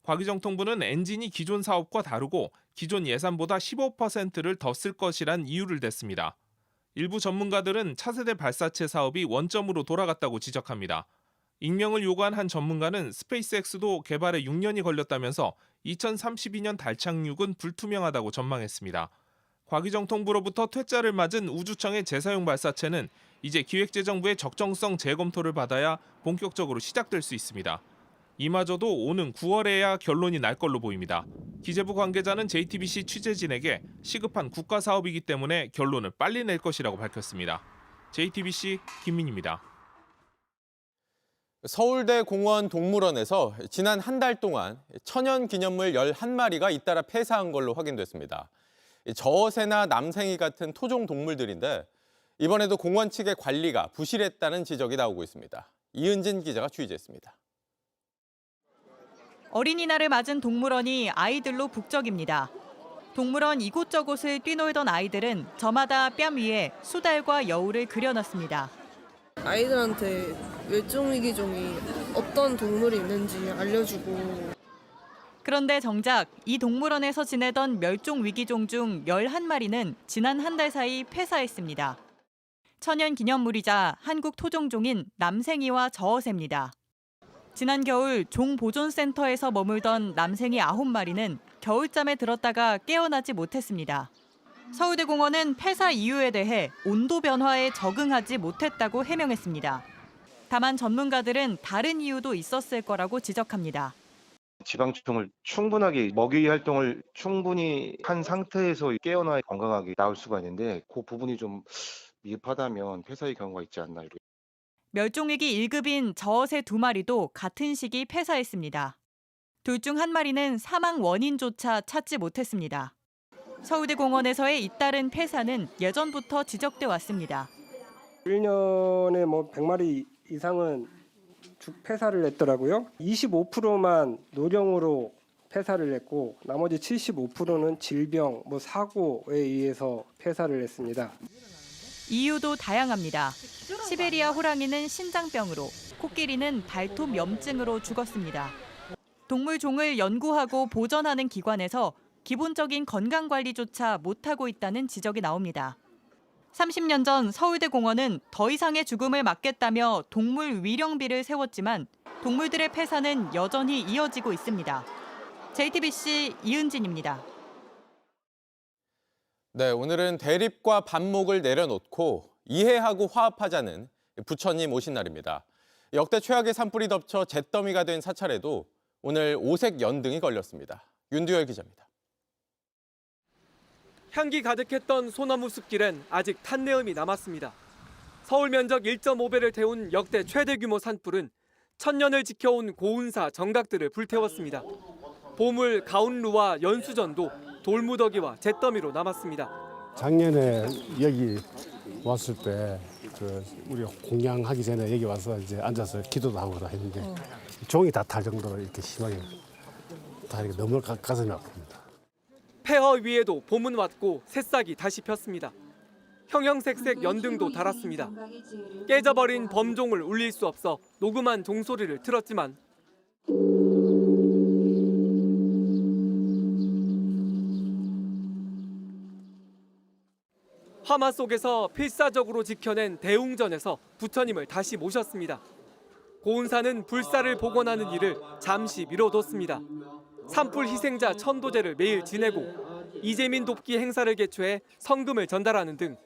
과기정통부는 엔진이 기존 사업과 다르고 기존 예산보다 15%를 더 쓸 것이란 이유를 댔습니다. 일부 전문가들은 차세대 발사체 사업이 원점으로 돌아갔다고 지적합니다. 익명을 요구한 한 전문가는 스페이스X도 개발에 6년이 걸렸다면서 2032년 달 착륙은 불투명하다고 전망했습니다. 과기정통부로부터 퇴짜를 맞은 우주청의 재사용 발사체는 이제 기획재정부의 적정성 재검토를 받아야 본격적으로 시작될 수 있습니다. 이마저도 오는 9월에야 결론이 날 걸로 보입니다. 기재부 관계자는 JTBC 취재진에게 시급한 국가 사업이기 때문에 결론을 빨리 낼 것이라고 밝혔습니다. JTBC 김민입니다. 서울대 공원 동물원에서 지난 한 달 동안 천연 기념물 11마리가 잇따라 폐사한 걸로 확인됐습니다. 저어새나 남생이 같은 토종 동물들인데 이번에도 공원 측의 관리가 부실했다는 지적이 나오고 있습니다. 이은진 기자가 취재했습니다. 어린이날을 맞은 동물원이 아이들로 북적입니다. 동물원 이곳저곳을 뛰놀던 아이들은 저마다 뺨 위에 수달과 여우를 그려놨습니다. 아이들한테 멸종위기종이 어떤 동물이 있는지 알려주고. 그런데 정작 이 동물원에서 지내던 멸종위기종 중 11마리는 지난 한 달 사이 폐사했습니다. 천연기념물이자 한국 토종종인 남생이와 저어새입니다. 지난 겨울 종보존센터에서 머물던 남생이 9마리는 겨울잠에 들었다가 깨어나지 못했습니다. 서울대공원은 폐사 이유에 대해 온도 변화에 적응하지 못했다고 해명했습니다. 다만 전문가들은 다른 이유도 있었을 거라고 지적합니다. 지방충을 충분하게 먹이 활동을 충분히 한 상태에서 깨어나야 건강하게 나올 수가 있는데 그 부분이 좀 미흡하다면 폐사의 경우가 있지 않나. 멸종위기 1급인 저어새 2마리도 같은 시기 폐사했습니다. 둘 중 한 마리는 사망 원인조차 찾지 못했습니다. 서울대공원에서의 잇따른 폐사는 예전부터 지적돼 왔습니다. 1년에 100마리 이상은 죽 폐사를 냈더라고요. 25%만 노령으로 폐사를 냈고 나머지 75%는 질병, 사고에 의해서 폐사를 했습니다. 이유도 다양합니다. 시베리아 호랑이는 신장병으로, 코끼리는 발톱 염증으로 죽었습니다. 동물종을 연구하고 보전하는 기관에서 기본적인 건강관리조차 못하고 있다는 지적이 나옵니다. 30년 전 서울대 공원은 더 이상의 죽음을 막겠다며 동물 위령비를 세웠지만 동물들의 폐사는 여전히 이어지고 있습니다. JTBC 이은진입니다. 네, 오늘은 대립과 반목을 내려놓고 이해하고 화합하자는 부처님 오신 날입니다. 역대 최악의 산불이 덮쳐 잿더미가 된 사찰에도 오늘 오색 연등이 걸렸습니다. 윤두열 기자입니다. 향기 가득했던 소나무 숲길엔 아직 탄내음이 남았습니다. 서울 면적 1.5배를 태운 역대 최대 규모 산불은 천년을 지켜온 고운사 정각들을 불태웠습니다. 보물 가운루와 연수전도 돌무더기와 잿더미로 남았습니다. 작년에 여기 왔을 때 우리 공양하기 전에 여기 와서 이제 앉아서 기도도 하고 다 했는데 종이 다 탈 정도로 이렇게 심하게 다 이렇게 너무 가슴이 아픕니다. 폐허 위에도 봄은 왔고 새싹이 다시 폈습니다. 형형색색 연등도 달았습니다. 깨져버린 범종을 울릴 수 없어 녹음한 종소리를 틀었지만 화마 속에서 필사적으로 지켜낸 대웅전에서 부처님을 다시 모셨습니다. 고운사는 불사를 복원하는 일을 잠시 미뤄뒀습니다. 산불 희생자 천도제를 매일 지내고 이재민 돕기 행사를 개최해 성금을 전달하는 등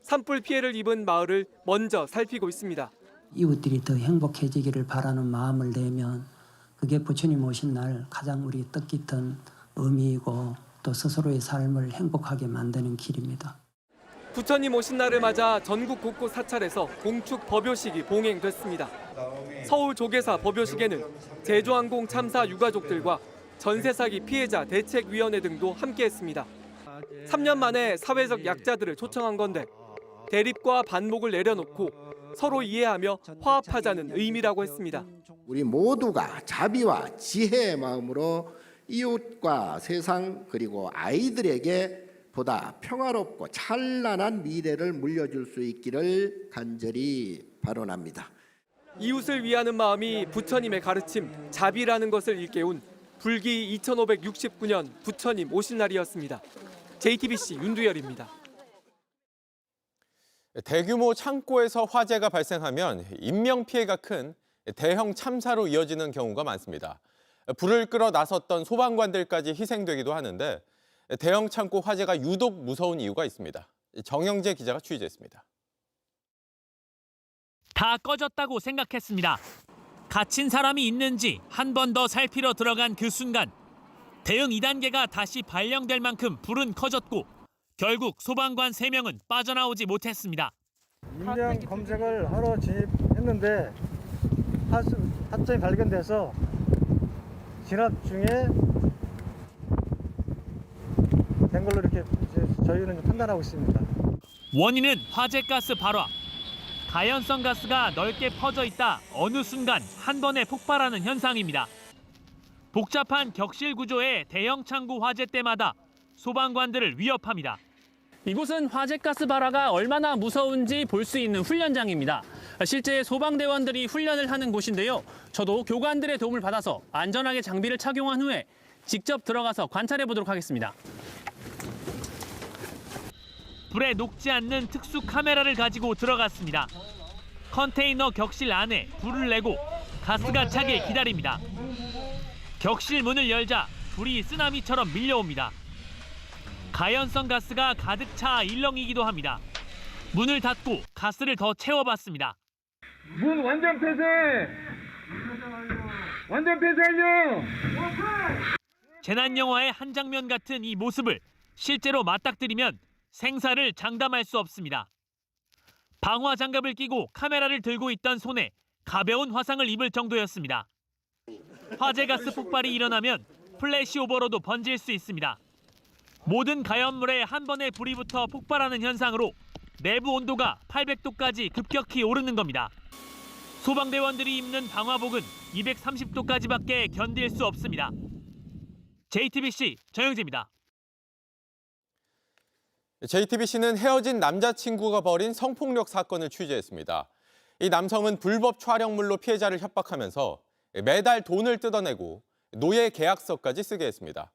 산불 피해를 입은 마을을 먼저 살피고 있습니다. 이웃들이 더 행복해지기를 바라는 마음을 내면 그게 부처님 오신 날 가장 우리 뜻깊은 의미이고 또 스스로의 삶을 행복하게 만드는 길입니다. 부처님 오신 날을 맞아 전국 곳곳 사찰에서 공축 법요식이 봉행됐습니다. 서울 조계사 법요식에는 제주항공 참사 유가족들과 전세 사기 피해자 대책위원회 등도 함께했습니다. 3년 만에 사회적 약자들을 초청한 건데 대립과 반목을 내려놓고 서로 이해하며 화합하자는 의미라고 했습니다. 우리 모두가 자비와 지혜의 마음으로 이웃과 세상 그리고 아이들에게 보다 평화롭고 찬란한 미래를 물려줄 수 있기를 간절히 발언합니다. 이웃을 위하는 마음이 부처님의 가르침 자비라는 것을 일깨운 불기 2569년 부처님 오신 날이었습니다. JTBC 윤두열입니다. 대규모 창고에서 화재가 발생하면 인명피해가 큰 대형 참사로 이어지는 경우가 많습니다. 불을 끌어 나섰던 소방관들까지 희생되기도 하는데 대형 창고 화재가 유독 무서운 이유가 있습니다. 정영재 기자가 취재했습니다. 다 꺼졌다고 생각했습니다. 갇힌 사람이 있는지 한 번 더 살피러 들어간 그 순간 대응 2단계가 다시 발령될 만큼 불은 커졌고 결국 소방관 3명은 빠져나오지 못했습니다. 인명 검색을 하러 진입했는데 화점이 발견돼서 진압 중에 된 걸로 이렇게 저희는 판단하고 있습니다. 원인은 화재가스 발화. 가연성 가스가 넓게 퍼져 있다 어느 순간 한 번에 폭발하는 현상입니다. 복잡한 격실 구조의 대형 창고 화재 때마다 소방관들을 위협합니다. 이곳은 화재가스 발화가 얼마나 무서운지 볼 수 있는 훈련장입니다. 실제 소방대원들이 훈련을 하는 곳인데요. 저도 교관들의 도움을 받아서 안전하게 장비를 착용한 후에 직접 들어가서 관찰해 보도록 하겠습니다. 불에 녹지 않는 특수 카메라를 가지고 들어갔습니다. 컨테이너 격실 안에 불을 내고 가스가 차길 기다립니다. 격실 문을 열자 불이 쓰나미처럼 밀려옵니다. 가연성 가스가 가득 차 일렁이기도 합니다. 문을 닫고 가스를 더 채워봤습니다. 문 완전 폐쇄! 완전 폐쇄 완료! 재난 영화의 한 장면 같은 이 모습을 실제로 맞닥뜨리면 생사를 장담할 수 없습니다. 방화 장갑을 끼고 카메라를 들고 있던 손에 가벼운 화상을 입을 정도였습니다. 화재가스 폭발이 일어나면 플래시 오버로도 번질 수 있습니다. 모든 가연물에 한 번에 불이 붙어 폭발하는 현상으로 내부 온도가 800도까지 급격히 오르는 겁니다. 소방대원들이 입는 방화복은 230도까지밖에 견딜 수 없습니다. JTBC 정영재입니다. JTBC는 헤어진 남자친구가 벌인 성폭력 사건을 취재했습니다. 이 남성은 불법 촬영물로 피해자를 협박하면서 매달 돈을 뜯어내고 노예 계약서까지 쓰게 했습니다.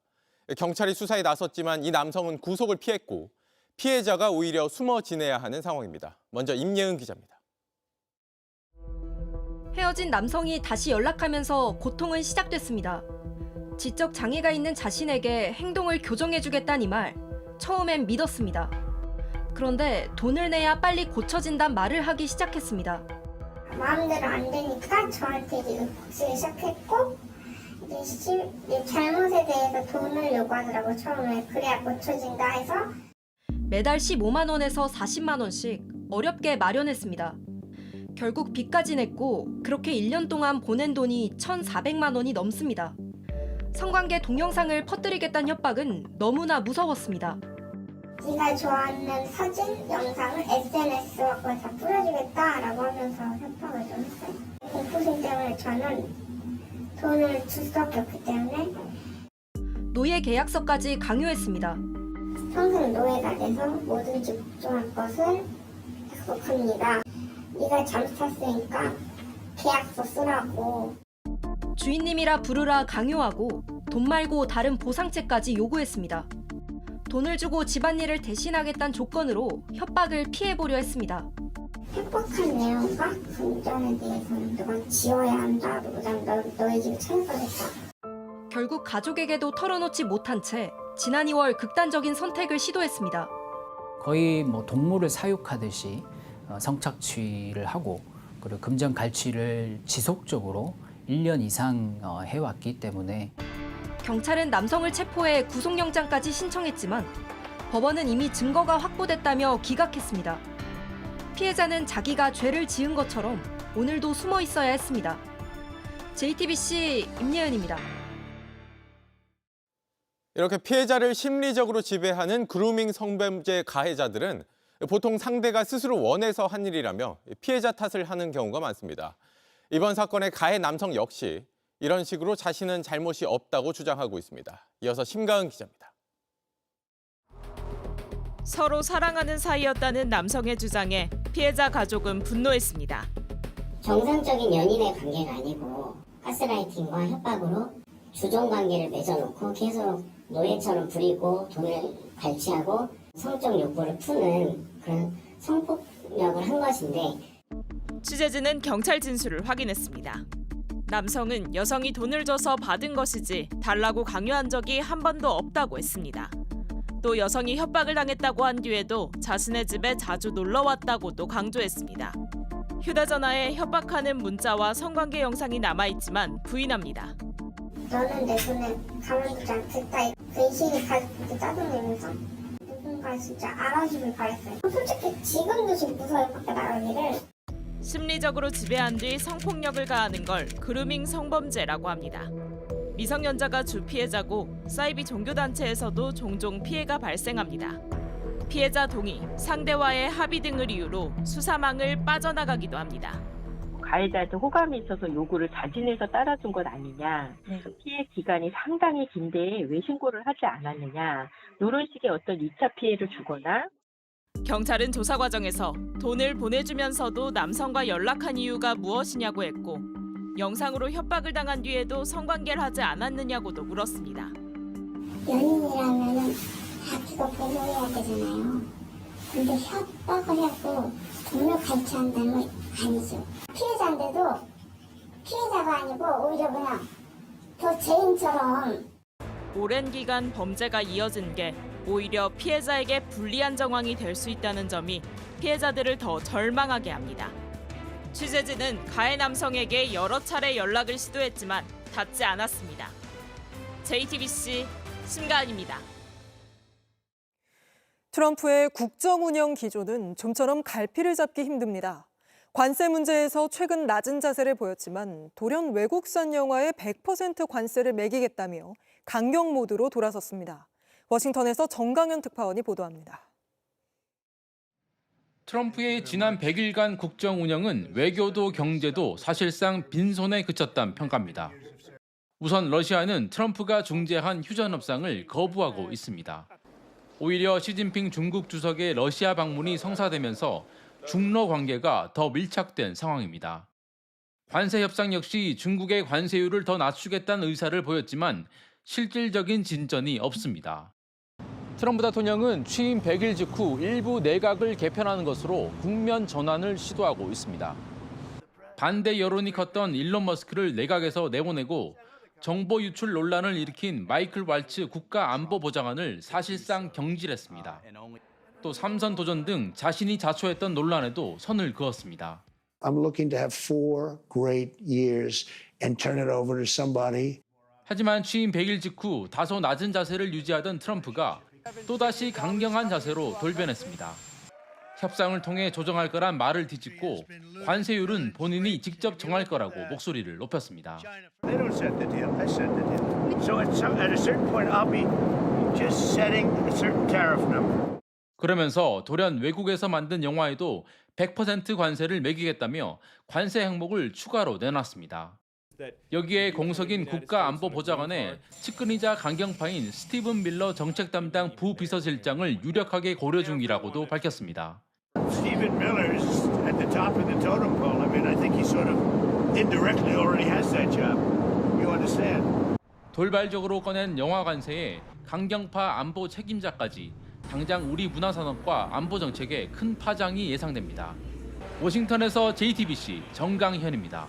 경찰이 수사에 나섰지만 이 남성은 구속을 피했고 피해자가 오히려 숨어 지내야 하는 상황입니다. 먼저 임예은 기자입니다. 헤어진 남성이 다시 연락하면서 고통은 시작됐습니다. 지적 장애가 있는 자신에게 행동을 교정해주겠다는 이 말, 처음엔 믿었습니다. 그런데 돈을 내야 빨리 고쳐진단 말을 하기 시작했습니다. 마음대로 안 되니까 저한테 이제 욕쓰기 시작했고 이제 잘못에 대해서 돈을 요구하더라고. 처음에 그래야 고쳐진다 해서 매달 15만 원에서 40만 원씩 어렵게 마련했습니다. 결국 빚까지 냈고 그렇게 1년 동안 보낸 돈이 1,400만 원이 넘습니다. 성관계 동영상을 퍼뜨리겠다는 협박은 너무나 무서웠습니다. 네가 좋아하는 사진, 영상을 SNS 갖고 다 뿌려주겠다라고 하면서 협박을 좀 했어요. 공포심 때문에 저는 돈을 줄 수밖에 없기 때문에 노예 계약서까지 강요했습니다. 평생 노예가 돼서 뭐든지 복종할 것을 약속합니다. 네가 잠수 탔으니까 계약서 쓰라고. 주인님이라 부르라 강요하고 돈 말고 다른 보상채까지 요구했습니다. 돈을 주고 집안일을 대신하겠다는 조건으로 협박을 피해보려 했습니다. 협박한 내용과 금전에 대해서는 너가 지어야 한다. 너의 집에 찾아가겠다. 결국 가족에게도 털어놓지 못한 채 지난 2월 극단적인 선택을 시도했습니다. 거의 뭐 동물을 사육하듯이 성착취를 하고 그리고 금전 갈취를 지속적으로 1년 이상 해왔기 때문에 경찰은 남성을 체포해 구속영장까지 신청했지만 법원은 이미 증거가 확보됐다며 기각했습니다. 피해자는 자기가 죄를 지은 것처럼 오늘도 숨어 있어야 했습니다. JTBC 임예은입니다. 이렇게 피해자를 심리적으로 지배하는 그루밍 성범죄 가해자들은 보통 상대가 스스로 원해서 한 일이라며 피해자 탓을 하는 경우가 많습니다. 이번 사건의 가해 남성 역시 이런 식으로 자신은 잘못이 없다고 주장하고 있습니다. 이어서 심가은 기자입니다. 서로 사랑하는 사이였다는 남성의 주장에 피해자 가족은 분노했습니다. 정상적인 연인의 관계가 아니고 가스라이팅과 협박으로 주종관계를 맺어놓고 계속 노예처럼 부리고 돈을 갈취하고 성적 욕구를 푸는 그런 성폭력을 한 것인데 취재진은 경찰 진술을 확인했습니다. 남성은 여성이 돈을 줘서 받은 것이지 달라고 강요한 적이 한 번도 없다고 했습니다. 또 여성이 협박을 당했다고 한 뒤에도 자신의 집에 자주 놀러 왔다고도 강조했습니다. 휴대전화에 협박하는 문자와 성관계 영상이 남아있지만 부인합니다. 너는 내 손에 가만두지 않겠다. 근심이 가족한테 짜증내면서 누군가 진짜 알아주길 바랬어요. 솔직히 지금도 좀 무서워요. 밖에 나가기를. 심리적으로 지배한 뒤 성폭력을 가하는 걸 그루밍 성범죄라고 합니다. 미성년자가 주 피해자고 사이비 종교단체에서도 종종 피해가 발생합니다. 피해자 동의, 상대와의 합의 등을 이유로 수사망을 빠져나가기도 합니다. 가해자한테 호감이 있어서 요구를 자진해서 따라준 것 아니냐. 피해 기간이 상당히 긴데 왜 신고를 하지 않았느냐. 이런 식의 어떤 2차 피해를 주거나. 경찰은 조사 과정에서 돈을 보내주면서도 남성과 연락한 이유가 무엇이냐고 했고 영상으로 협박을 당한 뒤에도 성관계를 하지 않았느냐고도 물었습니다. 연인이라면은 다 그거 보호해야 되잖아요. 근데 협박을 하고 돈을 갈취한다는 건 아니죠. 피해자인데도 피해자가 아니고 오히려 그냥 더 죄인처럼. 오랜 기간 범죄가 이어진 게 오히려 피해자에게 불리한 정황이 될 수 있다는 점이 피해자들을 더 절망하게 합니다. 취재진은 가해 남성에게 여러 차례 연락을 시도했지만 닿지 않았습니다. JTBC 심가은입니다. 트럼프의 국정 운영 기조는 좀처럼 갈피를 잡기 힘듭니다. 관세 문제에서 최근 낮은 자세를 보였지만 돌연 외국산 영화에 100% 관세를 매기겠다며 강경 모드로 돌아섰습니다. 워싱턴에서 정강현 특파원이 보도합니다. 트럼프의 지난 100일간 국정 운영은 외교도 경제도 사실상 빈손에 그쳤다는 평가입니다. 우선 러시아는 트럼프가 중재한 휴전 협상을 거부하고 있습니다. 오히려 시진핑 중국 주석의 러시아 방문이 성사되면서 중러 관계가 더 밀착된 상황입니다. 관세 협상 역시 중국의 관세율을 더 낮추겠다는 의사를 보였지만 실질적인 진전이 없습니다. 트럼프 대통령은 취임 100일 직후 일부 내각을 개편하는 것으로 국면 전환을 시도하고 있습니다. 반대 여론이 컸던 일론 머스크를 내각에서 내보내고 정보 유출 논란을 일으킨 마이클 왈츠 국가안보보좌관을 사실상 경질했습니다. 또 삼선 도전 등 자신이 자초했던 논란에도 선을 그었습니다. I'm looking to have 4 great years and turn it over to somebody. 하지만 취임 100일 직후 다소 낮은 자세를 유지하던 트럼프가 또다시 강경한 자세로 돌변했습니다. 협상을 통해 조정할 거란 말을 뒤집고 관세율은 본인이 직접 정할 거라고 목소리를 높였습니다. They don't set the deal. I set the deal. So at a certain point, I'll be just setting a certain tariff number. 그러면서 돌연 외국에서 만든 영화에도 100% 관세를 매기겠다며 관세 항목을 추가로 내놨습니다. 여기에 공석인 국가안보보좌관에 측근이자 강경파인 스티븐 밀러 정책 담당 부비서실장을 유력하게 고려 중이라고도 밝혔습니다. Stephen Miller is at the top of the totem pole. I mean, I think he sort of indirectly already has that job. You understand? 돌발적으로 꺼낸 영화 관세에 강경파 안보 책임자까지 당장 우리 문화산업과 안보 정책에 큰 파장이 예상됩니다. 워싱턴에서 JTBC 정강현입니다.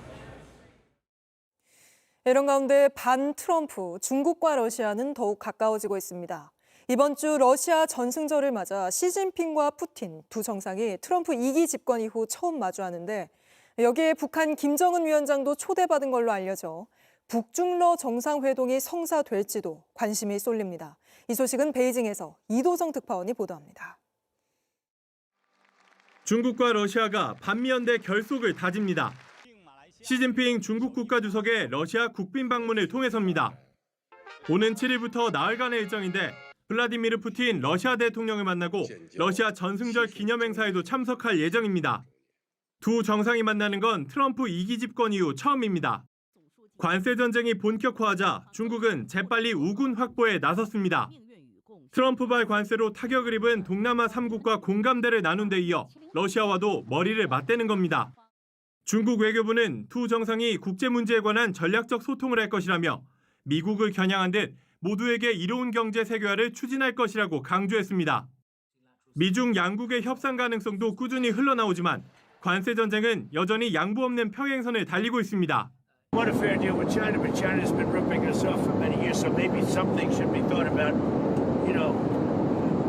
이런 가운데 반 트럼프 중국과 러시아는 더욱 가까워지고 있습니다. 이번 주 러시아 전승절을 맞아 시진핑과 푸틴 두 정상이 트럼프 2기 집권 이후 처음 마주하는데 여기에 북한 김정은 위원장도 초대받은 걸로 알려져 북중러 정상회동이 성사될지도 관심이 쏠립니다. 이 소식은 베이징에서 이도정 특파원이 보도합니다. 중국과 러시아가 반미연대 결속을 다집니다. 시진핑 중국 국가주석의 러시아 국빈 방문을 통해서입니다. 오는 7일부터 나흘간의 일정인데 블라디미르 푸틴 러시아 대통령을 만나고 러시아 전승절 기념행사에도 참석할 예정입니다. 두 정상이 만나는 건 트럼프 2기 집권 이후 처음입니다. 관세 전쟁이 본격화하자 중국은 재빨리 우군 확보에 나섰습니다. 트럼프발 관세로 타격을 입은 동남아 3국과 공감대를 나눈 데 이어 러시아와도 머리를 맞대는 겁니다. 중국 외교부는 두 정상이 국제 문제에 관한 전략적 소통을 할 것이라며 미국을 겨냥한 듯 모두에게 이로운 경제 세계화를 추진할 것이라고 강조했습니다. 미중 양국의 협상 가능성도 꾸준히 흘러나오지만 관세 전쟁은 여전히 양보 없는 평행선을 달리고 있습니다. Want a fair deal with China, but China's been ripping us off for many years, so maybe something should be thought about, you know,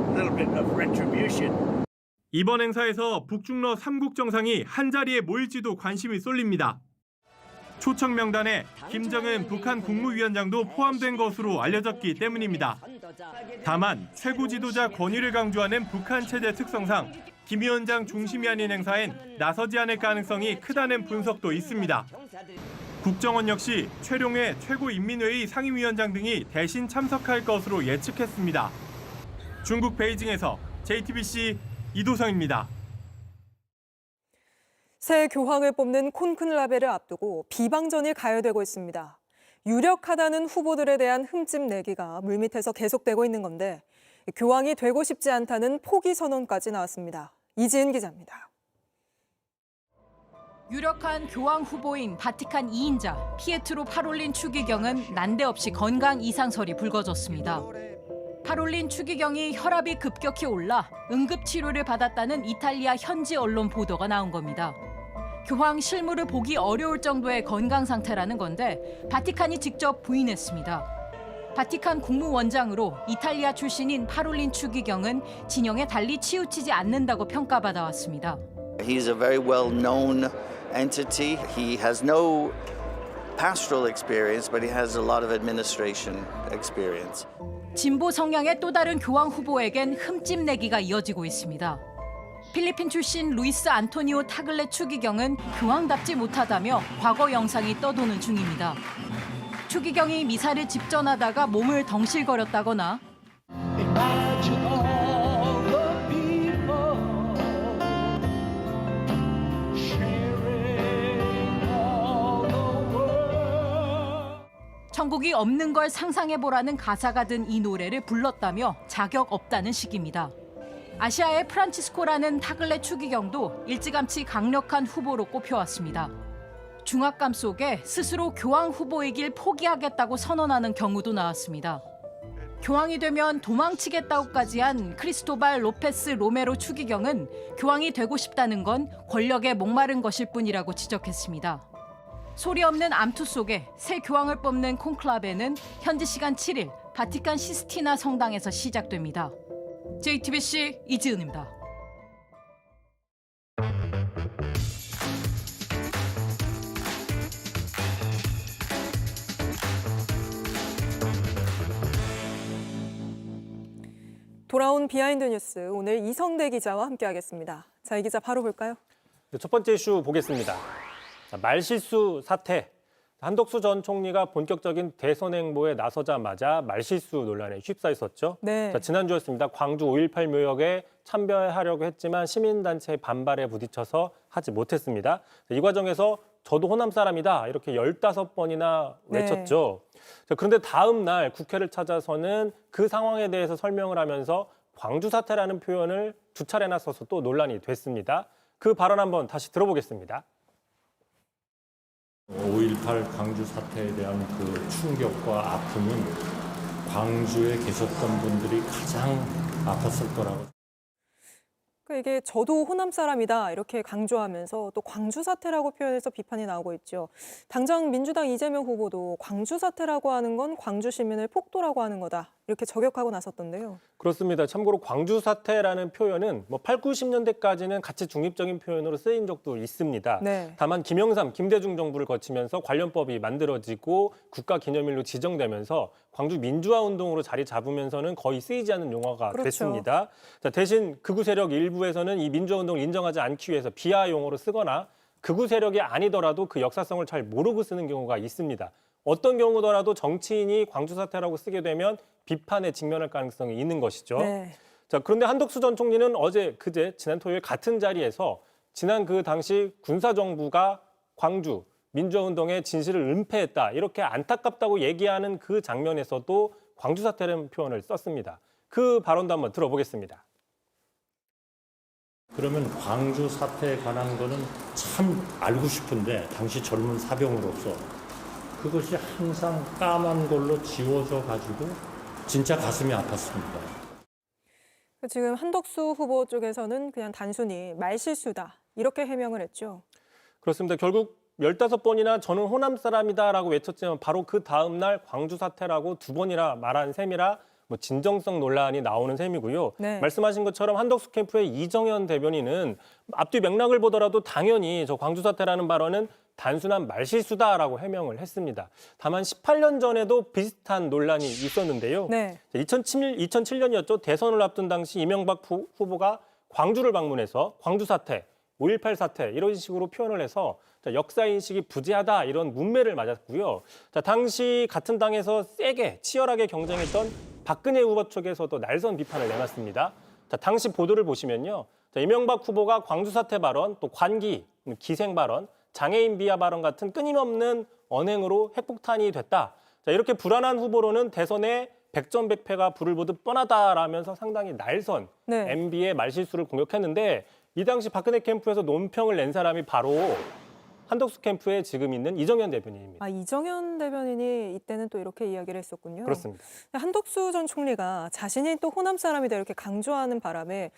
a little bit of retribution. 이번 행사에서 북중러 3국 정상이 한자리에 모일지도 관심이 쏠립니다. 초청 명단에 김정은 북한 국무위원장도 포함된 것으로 알려졌기 때문입니다. 다만 최고 지도자 권위를 강조하는 북한 체제 특성상 김 위원장 중심이 아닌 행사엔 나서지 않을 가능성이 크다는 분석도 있습니다. 국정원 역시 최룡해 최고인민회의 상임위원장 등이 대신 참석할 것으로 예측했습니다. 중국 베이징에서 JTBC 이도성입니다. 새 교황을 뽑는 콘클라베를 앞두고 비방전이 가열되고 있습니다. 유력하다는 후보들에 대한 흠집 내기가 물밑에서 계속되고 있는 건데 교황이 되고 싶지 않다는 포기 선언까지 나왔습니다. 이지은 기자입니다. 유력한 교황 후보인 바티칸 2인자 피에트로 파롤린 추기경은 난데없이 건강 이상설이 불거졌습니다. 파롤린 추기경이 혈압이 급격히 올라 응급치료를 받았다는 이탈리아 현지 언론 보도가 나온 겁니다. 교황 실물을 보기 어려울 정도의 건강 상태라는 건데 바티칸이 직접 부인했습니다. 바티칸 국무원장으로 이탈리아 출신인 파롤린 추기경은 진영에 달리 치우치지 않는다고 평가받아왔습니다. He's a very well-known entity. He has no pastoral experience, but he has a lot of administration experience. 진보 성향의 또 다른 교황 후보에겐 흠집 내기가 이어지고 있습니다. 필리핀 출신 루이스 안토니오 타글레 추기경은 교황답지 못하다며 과거 영상이 떠도는 중입니다. 추기경이 미사를 집전하다가 몸을 덩실거렸다거나 천국이 없는 걸 상상해보라는 가사가 든 이 노래를 불렀다며 자격 없다는 식입니다. 아시아의 프란치스코라는 타글레 추기경도 일찌감치 강력한 후보로 꼽혀왔습니다. 중압감 속에 스스로 교황 후보이길 포기하겠다고 선언하는 경우도 나왔습니다. 교황이 되면 도망치겠다고까지 한 크리스토발 로페스 로메로 추기경은 교황이 되고 싶다는 건 권력에 목마른 것일 뿐이라고 지적했습니다. 소리 없는 암투 속에 새 교황을 뽑는 콘클라베는 현지 시간 7일 바티칸 시스티나 성당에서 시작됩니다. JTBC 이지은입니다. 돌아온 비하인드 뉴스, 오늘 이성대 기자와 함께하겠습니다. 자, 이 기자 바로 볼까요? 첫 번째 이슈 보겠습니다. 말실수 사태. 한덕수 전 총리가 본격적인 대선 행보에 나서자마자 말실수 논란에 휩싸였었죠. 네. 지난주였습니다. 광주 5.18 묘역에 참배하려고 했지만 시민단체의 반발에 부딪혀서 하지 못했습니다. 이 과정에서 저도 호남 사람이다 이렇게 15번이나 외쳤죠. 그런데 다음 날 국회를 찾아서는 그 상황에 대해서 설명을 하면서 광주 사태라는 표현을 두 차례나 써서 또 논란이 됐습니다. 그 발언 한번 다시 들어보겠습니다. 5.18 광주 사태에 대한 그 충격과 아픔은 광주에 계셨던 분들이 가장 아팠을 거라고. 그러니까 이게 저도 호남 사람이다 이렇게 강조하면서 또 광주 사태라고 표현해서 비판이 나오고 있죠. 당장 민주당 이재명 후보도 광주 사태라고 하는 건 광주 시민을 폭도라고 하는 거다 이렇게 저격하고 나섰던데요. 그렇습니다. 참고로 광주 사태라는 표현은 8, 90년대까지는 같이 중립적인 표현으로 쓰인 적도 있습니다. 네. 다만 김영삼, 김대중 정부를 거치면서 관련법이 만들어지고 국가기념일로 지정되면서 광주 민주화운동으로 자리 잡으면서는 거의 쓰이지 않는 용어가 그렇죠. 됐습니다. 자, 대신 극우 세력 일부에서는 이 민주화운동을 인정하지 않기 위해서 비하 용어로 쓰거나 극우 세력이 아니더라도 그 역사성을 잘 모르고 쓰는 경우가 있습니다. 어떤 경우더라도 정치인이 광주 사태라고 쓰게 되면 비판에 직면할 가능성이 있는 것이죠. 네. 자, 그런데 한덕수 전 총리는 그제 지난 토요일 같은 자리에서 지난 그 당시 군사정부가 광주 민주화운동의 진실을 은폐했다 이렇게 안타깝다고 얘기하는 그 장면에서도 광주 사태라는 표현을 썼습니다. 그 발언도 한번 들어보겠습니다. 그러면 광주 사태에 관한 거는 참 알고 싶은데 당시 젊은 사병으로서 그것이 항상 까만 걸로 지워져 가지고 진짜 가슴이 아팠습니다. 지금 한덕수 후보 쪽에서는 그냥 단순히 말실수다 이렇게 해명을 했죠. 그렇습니다. 결국 15번이나 저는 호남 사람이다라고 외쳤지만 바로 그 다음 날 광주 사태라고 2번이나 말한 셈이라 진정성 논란이 나오는 셈이고요. 네. 말씀하신 것처럼 한덕수 캠프의 이정현 대변인은 앞뒤 맥락을 보더라도 당연히 저 광주 사태라는 발언은 단순한 말실수다라고 해명을 했습니다. 다만 18년 전에도 비슷한 논란이 있었는데요. 네. 2007년이었죠. 대선을 앞둔 당시 이명박 후보가 광주를 방문해서 광주 사태, 5.18 사태 이런 식으로 표현을 해서 역사인식이 부재하다 이런 문매를 맞았고요. 당시 같은 당에서 세게 치열하게 경쟁했던 박근혜 후보 쪽에서도 날선 비판을 내놨습니다. 당시 보도를 보시면요. 이명박 후보가 광주 사태 발언, 또 관기, 기생 발언, 장애인 비하 발언 같은 끊임없는 언행으로 핵폭탄이 됐다. 이렇게 불안한 후보로는 대선에 백전백패가 불을 보듯 뻔하다라면서 상당히 날선 MB의 말실수를 공격했는데 이 당시 박근혜 캠프에서 논평을 낸 사람이 바로 한덕수 캠프에 지금 있는 이정현 대변인입니다. 이정현 대변인이 이때는 또 이렇게 이야기를 했었군요. 그렇습니다. 한덕수 전 총리가 자신이 또 호남 사람이다 이렇게 강조하는 바람에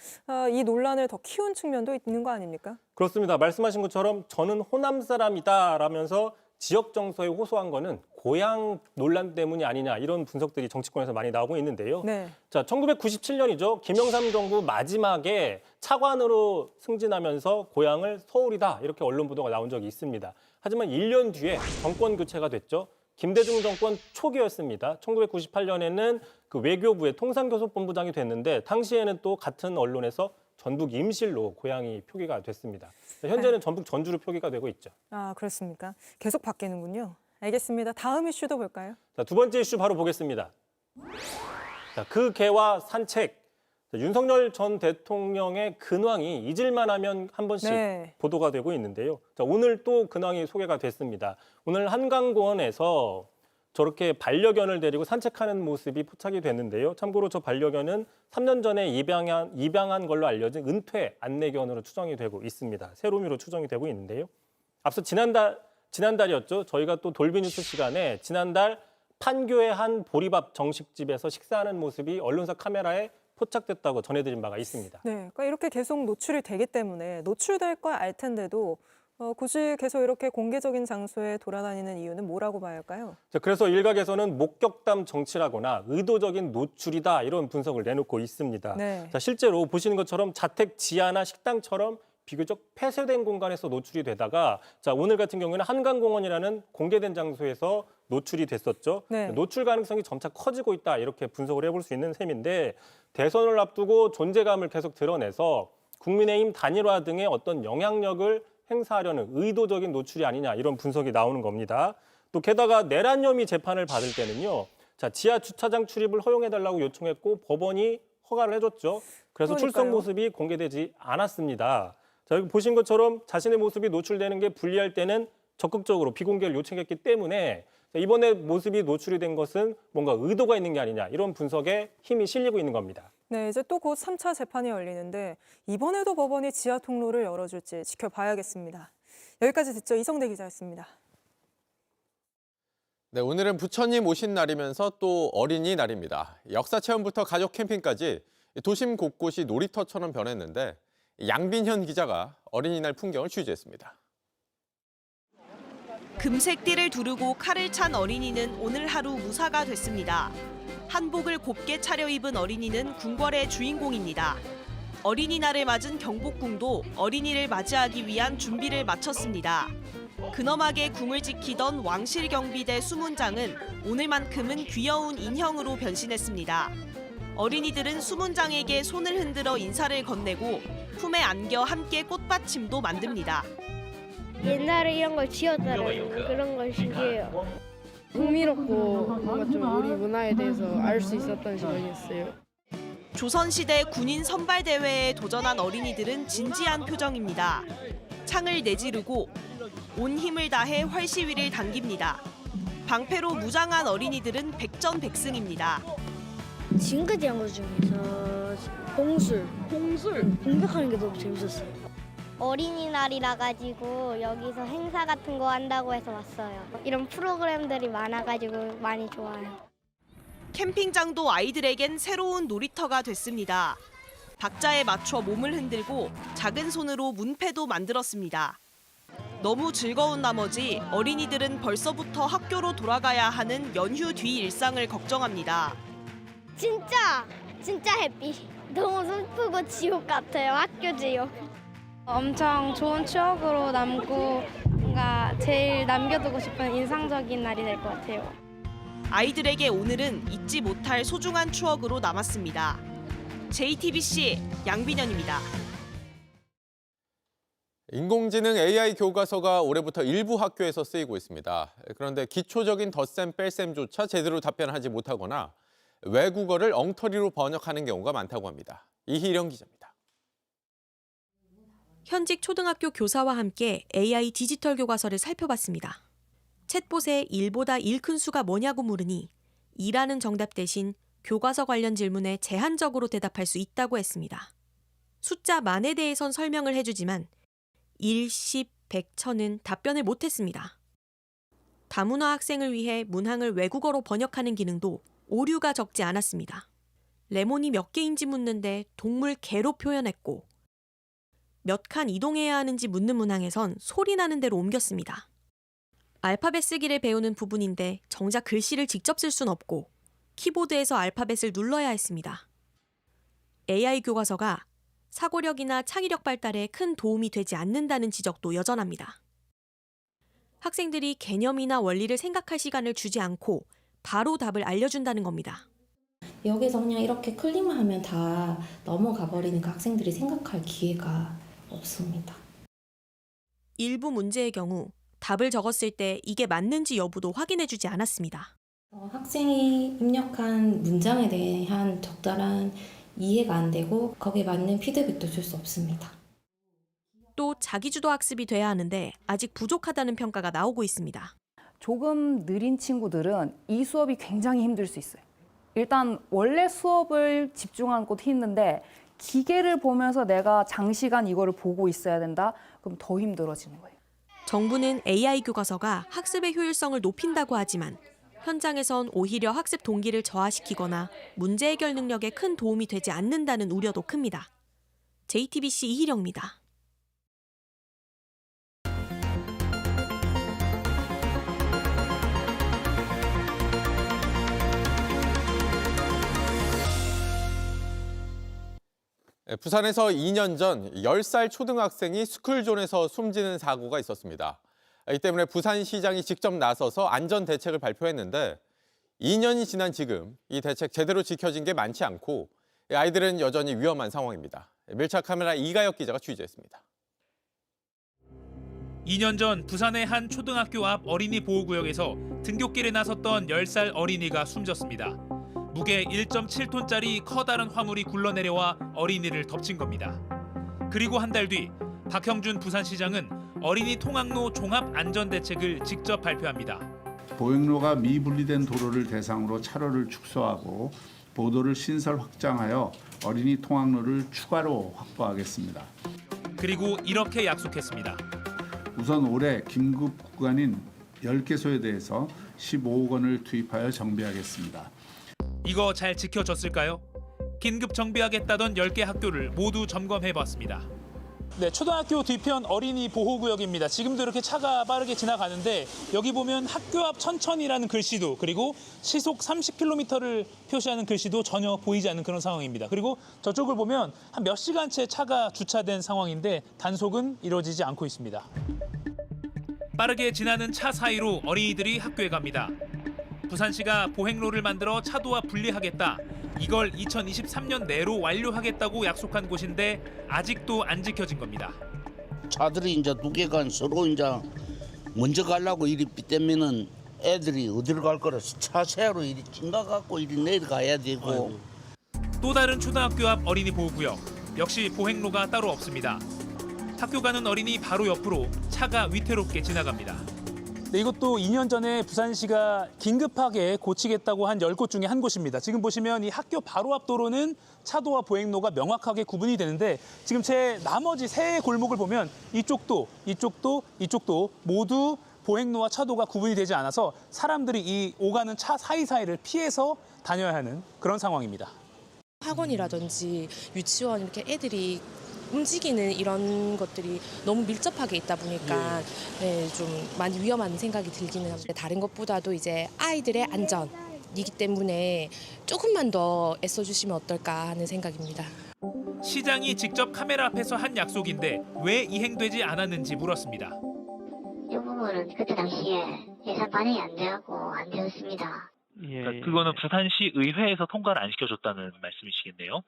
이 논란을 더 키운 측면도 있는 거 아닙니까? 그렇습니다. 말씀하신 것처럼 저는 호남 사람이다라면서 지역 정서에 호소한 거는 고향 논란 때문이 아니냐 이런 분석들이 정치권에서 많이 나오고 있는데요. 네. 자, 1997년이죠. 김영삼 정부 마지막에 차관으로 승진하면서 고향을 서울이다 이렇게 언론 보도가 나온 적이 있습니다. 하지만 1년 뒤에 정권 교체가 됐죠. 김대중 정권 초기였습니다. 1998년에는 그 외교부의 통상교섭본부장이 됐는데 당시에는 또 같은 언론에서 전북 임실로 고향이 표기가 됐습니다. 현재는 전북 전주로 표기가 되고 있죠. 아, 그렇습니까? 계속 바뀌는군요. 알겠습니다. 다음 이슈도 볼까요? 자, 두 번째 이슈 바로 보겠습니다. 자, 그 개와 산책. 자, 윤석열 전 대통령의 근황이 잊을만 하면 한 번씩 보도가 되고 있는데요. 자, 오늘 또 근황이 소개가 됐습니다. 오늘 한강공원에서 저렇게 반려견을 데리고 산책하는 모습이 포착이 됐는데요. 참고로 저 반려견은 3년 전에 입양한 걸로 알려진 은퇴 안내견으로 추정이 되고 있습니다. 세로미로 추정이 되고 있는데요. 앞서 지난달이었죠. 저희가 또 돌비뉴스 시간에 지난달 판교의 한 보리밥 정식집에서 식사하는 모습이 언론사 카메라에 포착됐다고 전해드린 바가 있습니다. 네, 그러니까 이렇게 계속 노출이 되기 때문에 노출될 걸 알 텐데도 굳이 계속 이렇게 공개적인 장소에 돌아다니는 이유는 뭐라고 봐야 할까요? 그래서 일각에서는 목격담 정치라거나 의도적인 노출이다 이런 분석을 내놓고 있습니다. 네. 자, 실제로 보시는 것처럼 자택 지하나 식당처럼 비교적 폐쇄된 공간에서 노출이 되다가 자, 오늘 같은 경우에는 한강공원이라는 공개된 장소에서 노출이 됐었죠. 네. 노출 가능성이 점차 커지고 있다 이렇게 분석을 해볼 수 있는 셈인데 대선을 앞두고 존재감을 계속 드러내서 국민의힘 단일화 등의 어떤 영향력을 행사하려는 의도적인 노출이 아니냐 이런 분석이 나오는 겁니다. 또 게다가 내란 혐의 재판을 받을 때는요. 자, 지하 주차장 출입을 허용해달라고 요청했고 법원이 허가를 해줬죠. 그래서 그러니까요. 출석 모습이 공개되지 않았습니다. 자, 여기 보신 것처럼 자신의 모습이 노출되는 게 불리할 때는 적극적으로 비공개를 요청했기 때문에 이번에 모습이 노출이 된 것은 뭔가 의도가 있는 게 아니냐 이런 분석에 힘이 실리고 있는 겁니다. 네, 이제 또 곧 3차 재판이 열리는데 이번에도 법원이 지하 통로를 열어줄지 지켜봐야겠습니다. 여기까지 듣죠. 이성대 기자였습니다. 네, 오늘은 부처님 오신 날이면서 또 어린이날입니다. 역사 체험부터 가족 캠핑까지 도심 곳곳이 놀이터처럼 변했는데 양빈현 기자가 어린이날 풍경을 취재했습니다. 금색 띠를 두르고 칼을 찬 어린이는 오늘 하루 무사가 됐습니다. 한복을 곱게 차려입은 어린이는 궁궐의 주인공입니다. 어린이날을 맞은 경복궁도 어린이를 맞이하기 위한 준비를 마쳤습니다. 근엄하게 궁을 지키던 왕실 경비대 수문장은 오늘만큼은 귀여운 인형으로 변신했습니다. 어린이들은 수문장에게 손을 흔들어 인사를 건네고 품에 안겨 함께 꽃받침도 만듭니다. 옛날에 이런 걸 지었다는 그런 건 신기해요. 흥미롭고 뭔가 좀 우리 문화에 대해서 알 수 있었던 시간이었어요. 조선시대 군인 선발대회에 도전한 어린이들은 진지한 표정입니다. 창을 내지르고 온 힘을 다해 활시위를 당깁니다. 방패로 무장한 어린이들은 백전백승입니다. 지금까지 한 것 중에서 봉술 공격하는 게 너무 재밌었어요. 어린이날이라 가지고 여기서 행사 같은 거 한다고 해서 왔어요. 이런 프로그램들이 많아가지고 많이 좋아요. 캠핑장도 아이들에겐 새로운 놀이터가 됐습니다. 박자에 맞춰 몸을 흔들고 작은 손으로 문패도 만들었습니다. 너무 즐거운 나머지 어린이들은 벌써부터 학교로 돌아가야 하는 연휴 뒤 일상을 걱정합니다. 진짜 해피. 너무 슬프고 지옥 같아요. 학교 지옥. 엄청 좋은 추억으로 남고 뭔가 제일 남겨두고 싶은 인상적인 날이 될 것 같아요. 아이들에게 오늘은 잊지 못할 소중한 추억으로 남았습니다. JTBC 양빈현입니다. 인공지능 AI 교과서가 올해부터 일부 학교에서 쓰이고 있습니다. 그런데 기초적인 덧셈, 뺄셈조차 제대로 답변하지 못하거나 외국어를 엉터리로 번역하는 경우가 많다고 합니다. 이희령 기자입니다. 현직 초등학교 교사와 함께 AI 디지털 교과서를 살펴봤습니다. 챗봇에 1보다 1 큰 수가 뭐냐고 물으니 2라는 정답 대신 교과서 관련 질문에 제한적으로 대답할 수 있다고 했습니다. 숫자 만에 대해선 설명을 해주지만 1, 10, 100, 1000은 답변을 못했습니다. 다문화 학생을 위해 문항을 외국어로 번역하는 기능도 오류가 적지 않았습니다. 레몬이 몇 개인지 묻는데 동물 개로 표현했고 몇 칸 이동해야 하는지 묻는 문항에선 소리 나는 대로 옮겼습니다. 알파벳 쓰기를 배우는 부분인데 정작 글씨를 직접 쓸 순 없고 키보드에서 알파벳을 눌러야 했습니다. AI 교과서가 사고력이나 창의력 발달에 큰 도움이 되지 않는다는 지적도 여전합니다. 학생들이 개념이나 원리를 생각할 시간을 주지 않고 바로 답을 알려준다는 겁니다. 여기서 그냥 이렇게 클릭만 하면 다 넘어가 버리니까 학생들이 생각할 기회가 없습니다. 일부 문제의 경우 답을 적었을 때 이게 맞는지 여부도 확인해주지 않았습니다. 학생이 입력한 문장에 대한 적절한 이해가 안 되고 거기에 맞는 피드백도 줄 수 없습니다. 또 자기주도 학습이 돼야 하는데 아직 부족하다는 평가가 나오고 있습니다. 조금 느린 친구들은 이 수업이 굉장히 힘들 수 있어요. 일단 원래 수업을 집중하는 것도 힘든데 기계를 보면서 내가 장시간 이거를 보고 있어야 된다? 그럼 더 힘들어지는 거예요. 정부는 AI 교과서가 학습의 효율성을 높인다고 하지만 현장에선 오히려 학습 동기를 저하시키거나 문제 해결 능력에 큰 도움이 되지 않는다는 우려도 큽니다. JTBC 이희령입니다. 부산에서 2년 전 10살 초등학생이 스쿨존에서 숨지는 사고가 있었습니다. 이 때문에 부산시장이 직접 나서서 안전 대책을 발표했는데 2년이 지난 지금 이 대책 제대로 지켜진 게 많지 않고 아이들은 여전히 위험한 상황입니다. 밀착 카메라 이가혁 기자가 취재했습니다. 2년 전 부산의 한 초등학교 앞 어린이 보호구역에서 등굣길에 나섰던 10살 어린이가 숨졌습니다. 무게 1.7톤짜리 커다란 화물이 굴러내려와 어린이를 덮친 겁니다. 그리고 한 달 뒤 박형준 부산시장은 어린이 통학로 종합안전대책을 직접 발표합니다. 보행로가 미분리된 도로를 대상으로 차로를 축소하고 보도를 신설 확장하여 어린이 통학로를 추가로 확보하겠습니다. 그리고 이렇게 약속했습니다. 우선 올해 긴급 구간인 10개소에 대해서 15억 원을 투입하여 정비하겠습니다. 이거 잘 지켜졌을까요? 긴급 정비하겠다던 10개 학교를 모두 점검해봤습니다. 네, 초등학교 뒤편 어린이 보호구역입니다. 지금도 이렇게 차가 빠르게 지나가는데 여기 보면 학교 앞 천천히라는 글씨도 그리고 시속 30km를 표시하는 글씨도 전혀 보이지 않는 그런 상황입니다. 그리고 저쪽을 보면 한 몇 시간째 차가 주차된 상황인데 단속은 이루어지지 않고 있습니다. 빠르게 지나는 차 사이로 어린이들이 학교에 갑니다. 부산시가 보행로를 만들어 차도와 분리하겠다. 이걸 2023년 내로 완료하겠다고 약속한 곳인데 아직도 안 지켜진 겁니다. 차들이 이제 두 개가 서로 이제 먼저 가려고 이리 때면은 애들이 어디로 갈 거라서 차 세로 이리 찡가갖고 이리 내려가야 되고. 또 다른 초등학교 앞 어린이 보호구역. 역시 보행로가 따로 없습니다. 학교 가는 어린이 바로 옆으로 차가 위태롭게 지나갑니다. 네, 이것도 2년 전에 부산시가 긴급하게 고치겠다고 한 10곳 중에 한 곳입니다. 지금 보시면 이 학교 바로 앞 도로는 차도와 보행로가 명확하게 구분이 되는데 지금 제 나머지 세 골목을 보면 이쪽도 모두 보행로와 차도가 구분이 되지 않아서 사람들이 이 오가는 차 사이사이를 피해서 다녀야 하는 그런 상황입니다. 학원이라든지 유치원 이렇게 애들이 움직이는 이런 것들이 너무 밀접하게 있다 보니까 네, 좀 많이 위험한 생각이 들기는 합니다. 다른 것보다도 이제 아이들의 안전이기 때문에 조금만 더 애써주시면 어떨까 하는 생각입니다. 시장이 직접 카메라 앞에서 한 약속인데 왜 이행되지 않았는지 물었습니다. 이 부분은 그때 당시에 예산 반영이 안 되고 안 되었습니다. 그러니까 그거는 부산시 의회에서 통과를 안 시켜줬다는 말씀이시겠네요?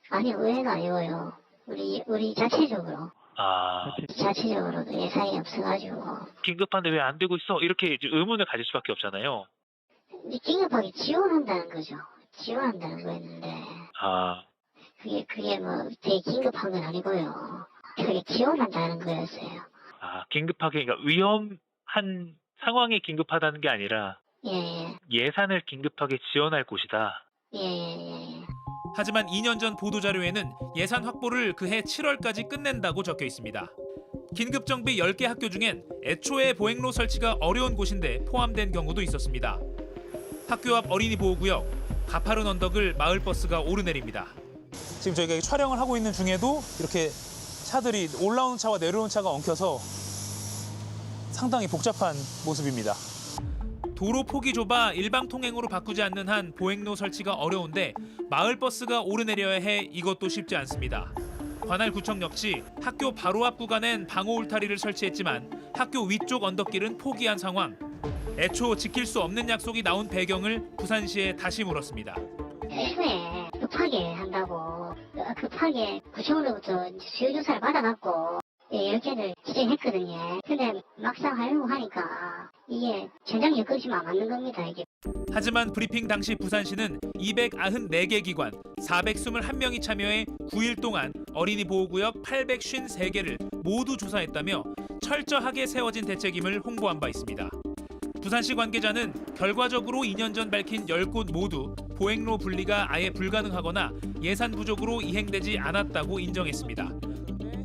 아니 의회가 아니고요. 우리 자체적으로. 자체적으로도 예산이 없어가지고. 긴급한데 왜 안 되고 있어? 이렇게 의문을 가질 수밖에 없잖아요. 긴급하게 지원한다는 거죠. 지원한다는 거였는데. 그게 뭐 되게 긴급한 건 아니고요. 그게 지원한다는 거였어요. 긴급하게, 그러니까 위험한 상황이 긴급하다는 게 아니라 예산을 긴급하게 지원할 곳이다. 하지만 2년 전 보도자료에는 예산 확보를 그해 7월까지 끝낸다고 적혀 있습니다. 긴급정비 10개 학교 중엔 애초에 보행로 설치가 어려운 곳인데 포함된 경우도 있었습니다. 학교 앞 어린이 보호구역, 가파른 언덕을 마을버스가 오르내립니다. 지금 저희가 촬영을 하고 있는 중에도 이렇게 차들이 올라오는 차와 내려오는 차가 엉켜서 상당히 복잡한 모습입니다. 도로 폭이 좁아 일방 통행으로 바꾸지 않는 한 보행로 설치가 어려운데 마을버스가 오르내려야 해 이것도 쉽지 않습니다. 관할구청 역시 학교 바로 앞 구간엔 방호 울타리를 설치했지만 학교 위쪽 언덕길은 포기한 상황. 애초 지킬 수 없는 약속이 나온 배경을 부산시에 다시 물었습니다. 애초에 급하게 한다고 급하게 구청으로부터 수요조사를 받아갖고 10개를 지정했거든요. 근데 막상 하려고 하니까 이게 전장 여건이면 안 맞는 겁니다. 이게. 하지만 브리핑 당시 부산시는 294개 기관, 421명이 참여해 9일 동안 어린이 보호구역 853개를 모두 조사했다며 철저하게 세워진 대책임을 홍보한 바 있습니다. 부산시 관계자는 결과적으로 2년 전 밝힌 10곳 모두 보행로 분리가 아예 불가능하거나 예산 부족으로 이행되지 않았다고 인정했습니다.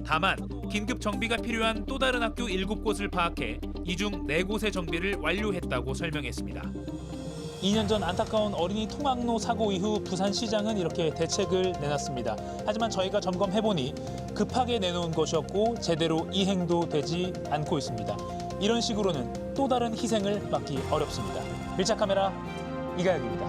다만 긴급 정비가 필요한 또 다른 학교 7곳을 파악해 이 중 4곳의 정비를 완료했다고 설명했습니다. 2년 전 안타까운 어린이 통학로 사고 이후 부산시장은 이렇게 대책을 내놨습니다. 하지만 저희가 점검해보니 급하게 내놓은 것이었고 제대로 이행도 되지 않고 있습니다. 이런 식으로는 또 다른 희생을 막기 어렵습니다. 밀착 카메라 이가혁입니다.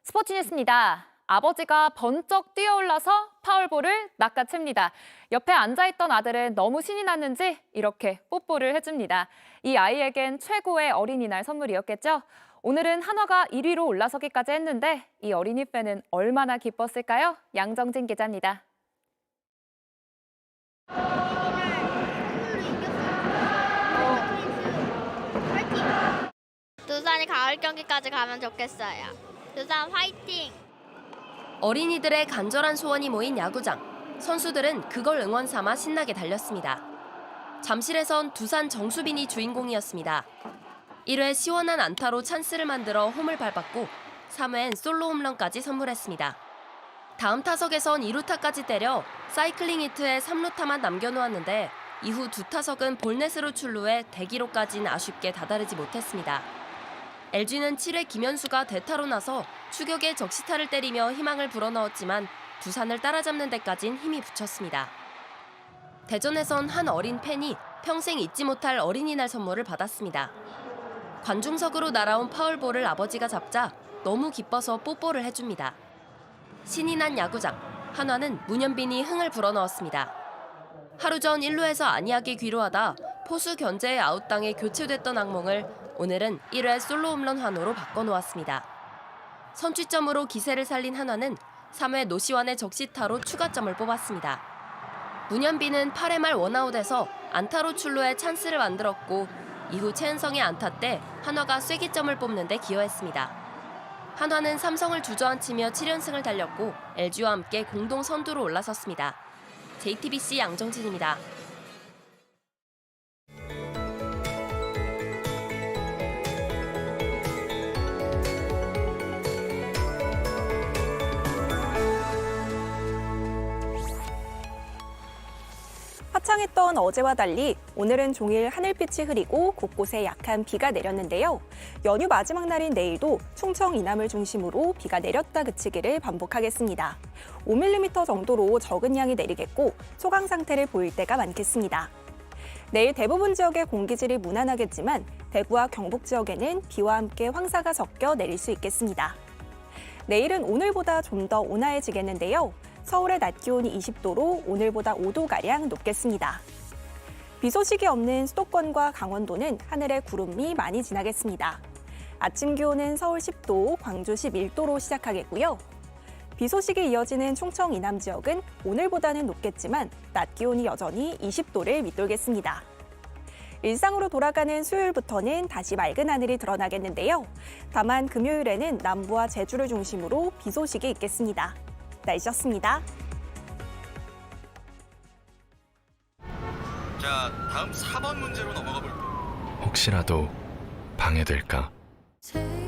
스포츠 뉴스입니다. 아버지가 번쩍 뛰어올라서 파울볼을 낚아챕니다. 옆에 앉아있던 아들은 너무 신이 났는지 이렇게 뽀뽀를 해줍니다. 이 아이에겐 최고의 어린이날 선물이었겠죠? 오늘은 한화가 1위로 올라서기까지 했는데 이 어린이 팬은 얼마나 기뻤을까요? 양정진 기자입니다. 두산이 가을 경기까지 가면 좋겠어요. 두산 화이팅! 어린이들의 간절한 소원이 모인 야구장. 선수들은 그걸 응원 삼아 신나게 달렸습니다. 잠실에선 두산 정수빈이 주인공이었습니다. 1회 시원한 안타로 찬스를 만들어 홈을 밟았고 3회엔 솔로 홈런까지 선물했습니다. 다음 타석에선 2루타까지 때려 사이클링 히트에 3루타만 남겨놓았는데 이후 두 타석은 볼넷으로 출루해 대기록까지는 아쉽게 다다르지 못했습니다. LG는 7회 김현수가 대타로 나서 추격에 적시타를 때리며 희망을 불어넣었지만 두산을 따라잡는 데까진 힘이 붙였습니다. 대전에선 한 어린 팬이 평생 잊지 못할 어린이날 선물을 받았습니다. 관중석으로 날아온 파울볼을 아버지가 잡자 너무 기뻐서 뽀뽀를 해줍니다. 신이 난 야구장, 한화는 문현빈이 흥을 불어넣었습니다. 하루 전 1루에서 안이하게 귀로하다 포수 견제에 아웃당해 교체됐던 악몽을 오늘은 1회 솔로 홈런 환호로 바꿔놓았습니다. 선취점으로 기세를 살린 한화는 3회 노시환의 적시타로 추가점을 뽑았습니다. 문현빈은 8회 말 원아웃에서 안타로 출루해 찬스를 만들었고 이후 최은성의 안타 때 한화가 쐐기점을 뽑는 데 기여했습니다. 한화는 삼성을 주저앉히며 7연승을 달렸고 LG와 함께 공동 선두로 올라섰습니다. JTBC 양정진입니다. 화창했던 어제와 달리 오늘은 종일 하늘빛이 흐리고 곳곳에 약한 비가 내렸는데요. 연휴 마지막 날인 내일도 충청 이남을 중심으로 비가 내렸다 그치기를 반복하겠습니다. 5mm 정도로 적은 양이 내리겠고 초강 상태를 보일 때가 많겠습니다. 내일 대부분 지역의 공기질이 무난하겠지만 대구와 경북 지역에는 비와 함께 황사가 섞여 내릴 수 있겠습니다. 내일은 오늘보다 좀 더 온화해지겠는데요. 서울의 낮 기온이 20도로 오늘보다 5도가량 높겠습니다. 비 소식이 없는 수도권과 강원도는 하늘에 구름이 많이 지나겠습니다. 아침 기온은 서울 10도, 광주 11도로 시작하겠고요. 비 소식이 이어지는 충청 이남 지역은 오늘보다는 높겠지만 낮 기온이 여전히 20도를 밑돌겠습니다. 일상으로 돌아가는 수요일부터는 다시 맑은 하늘이 드러나겠는데요. 다만 금요일에는 남부와 제주를 중심으로 비 소식이 있겠습니다. 날씨였습니다. 자, 다음 4번 문제로 넘어가 볼게요. 혹시라도 방해될까?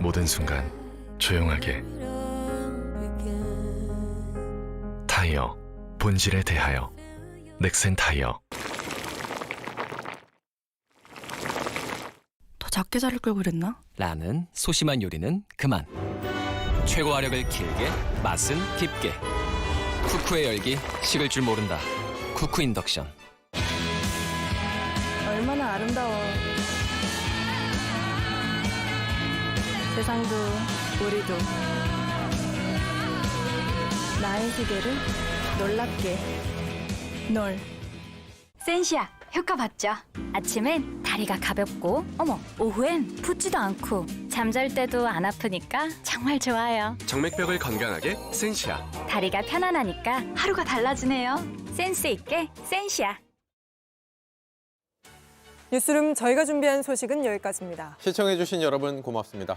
모든 순간 조용하게. 타이어, 본질에 대하여. 넥센 타이어. 더 작게 자를 걸 그랬나? 라는 소심한 요리는 그만. 최고 화력을 길게, 맛은 깊게. 쿠쿠의 열기, 식을 줄 모른다. 쿠쿠 인덕션. 얼마나 아름다워. 세상도 우리도 나의 세계를 놀랍게. 널. 센시아 효과 봤죠? 아침엔 다리가 가볍고 오후엔 붓지도 않고 잠잘 때도 안 아프니까 정말 좋아요. 정맥벽을 건강하게 센시아. 다리가 편안하니까 하루가 달라지네요. 센스 있게 센시아. 뉴스룸 저희가 준비한 소식은 여기까지입니다. 시청해주신 여러분 고맙습니다.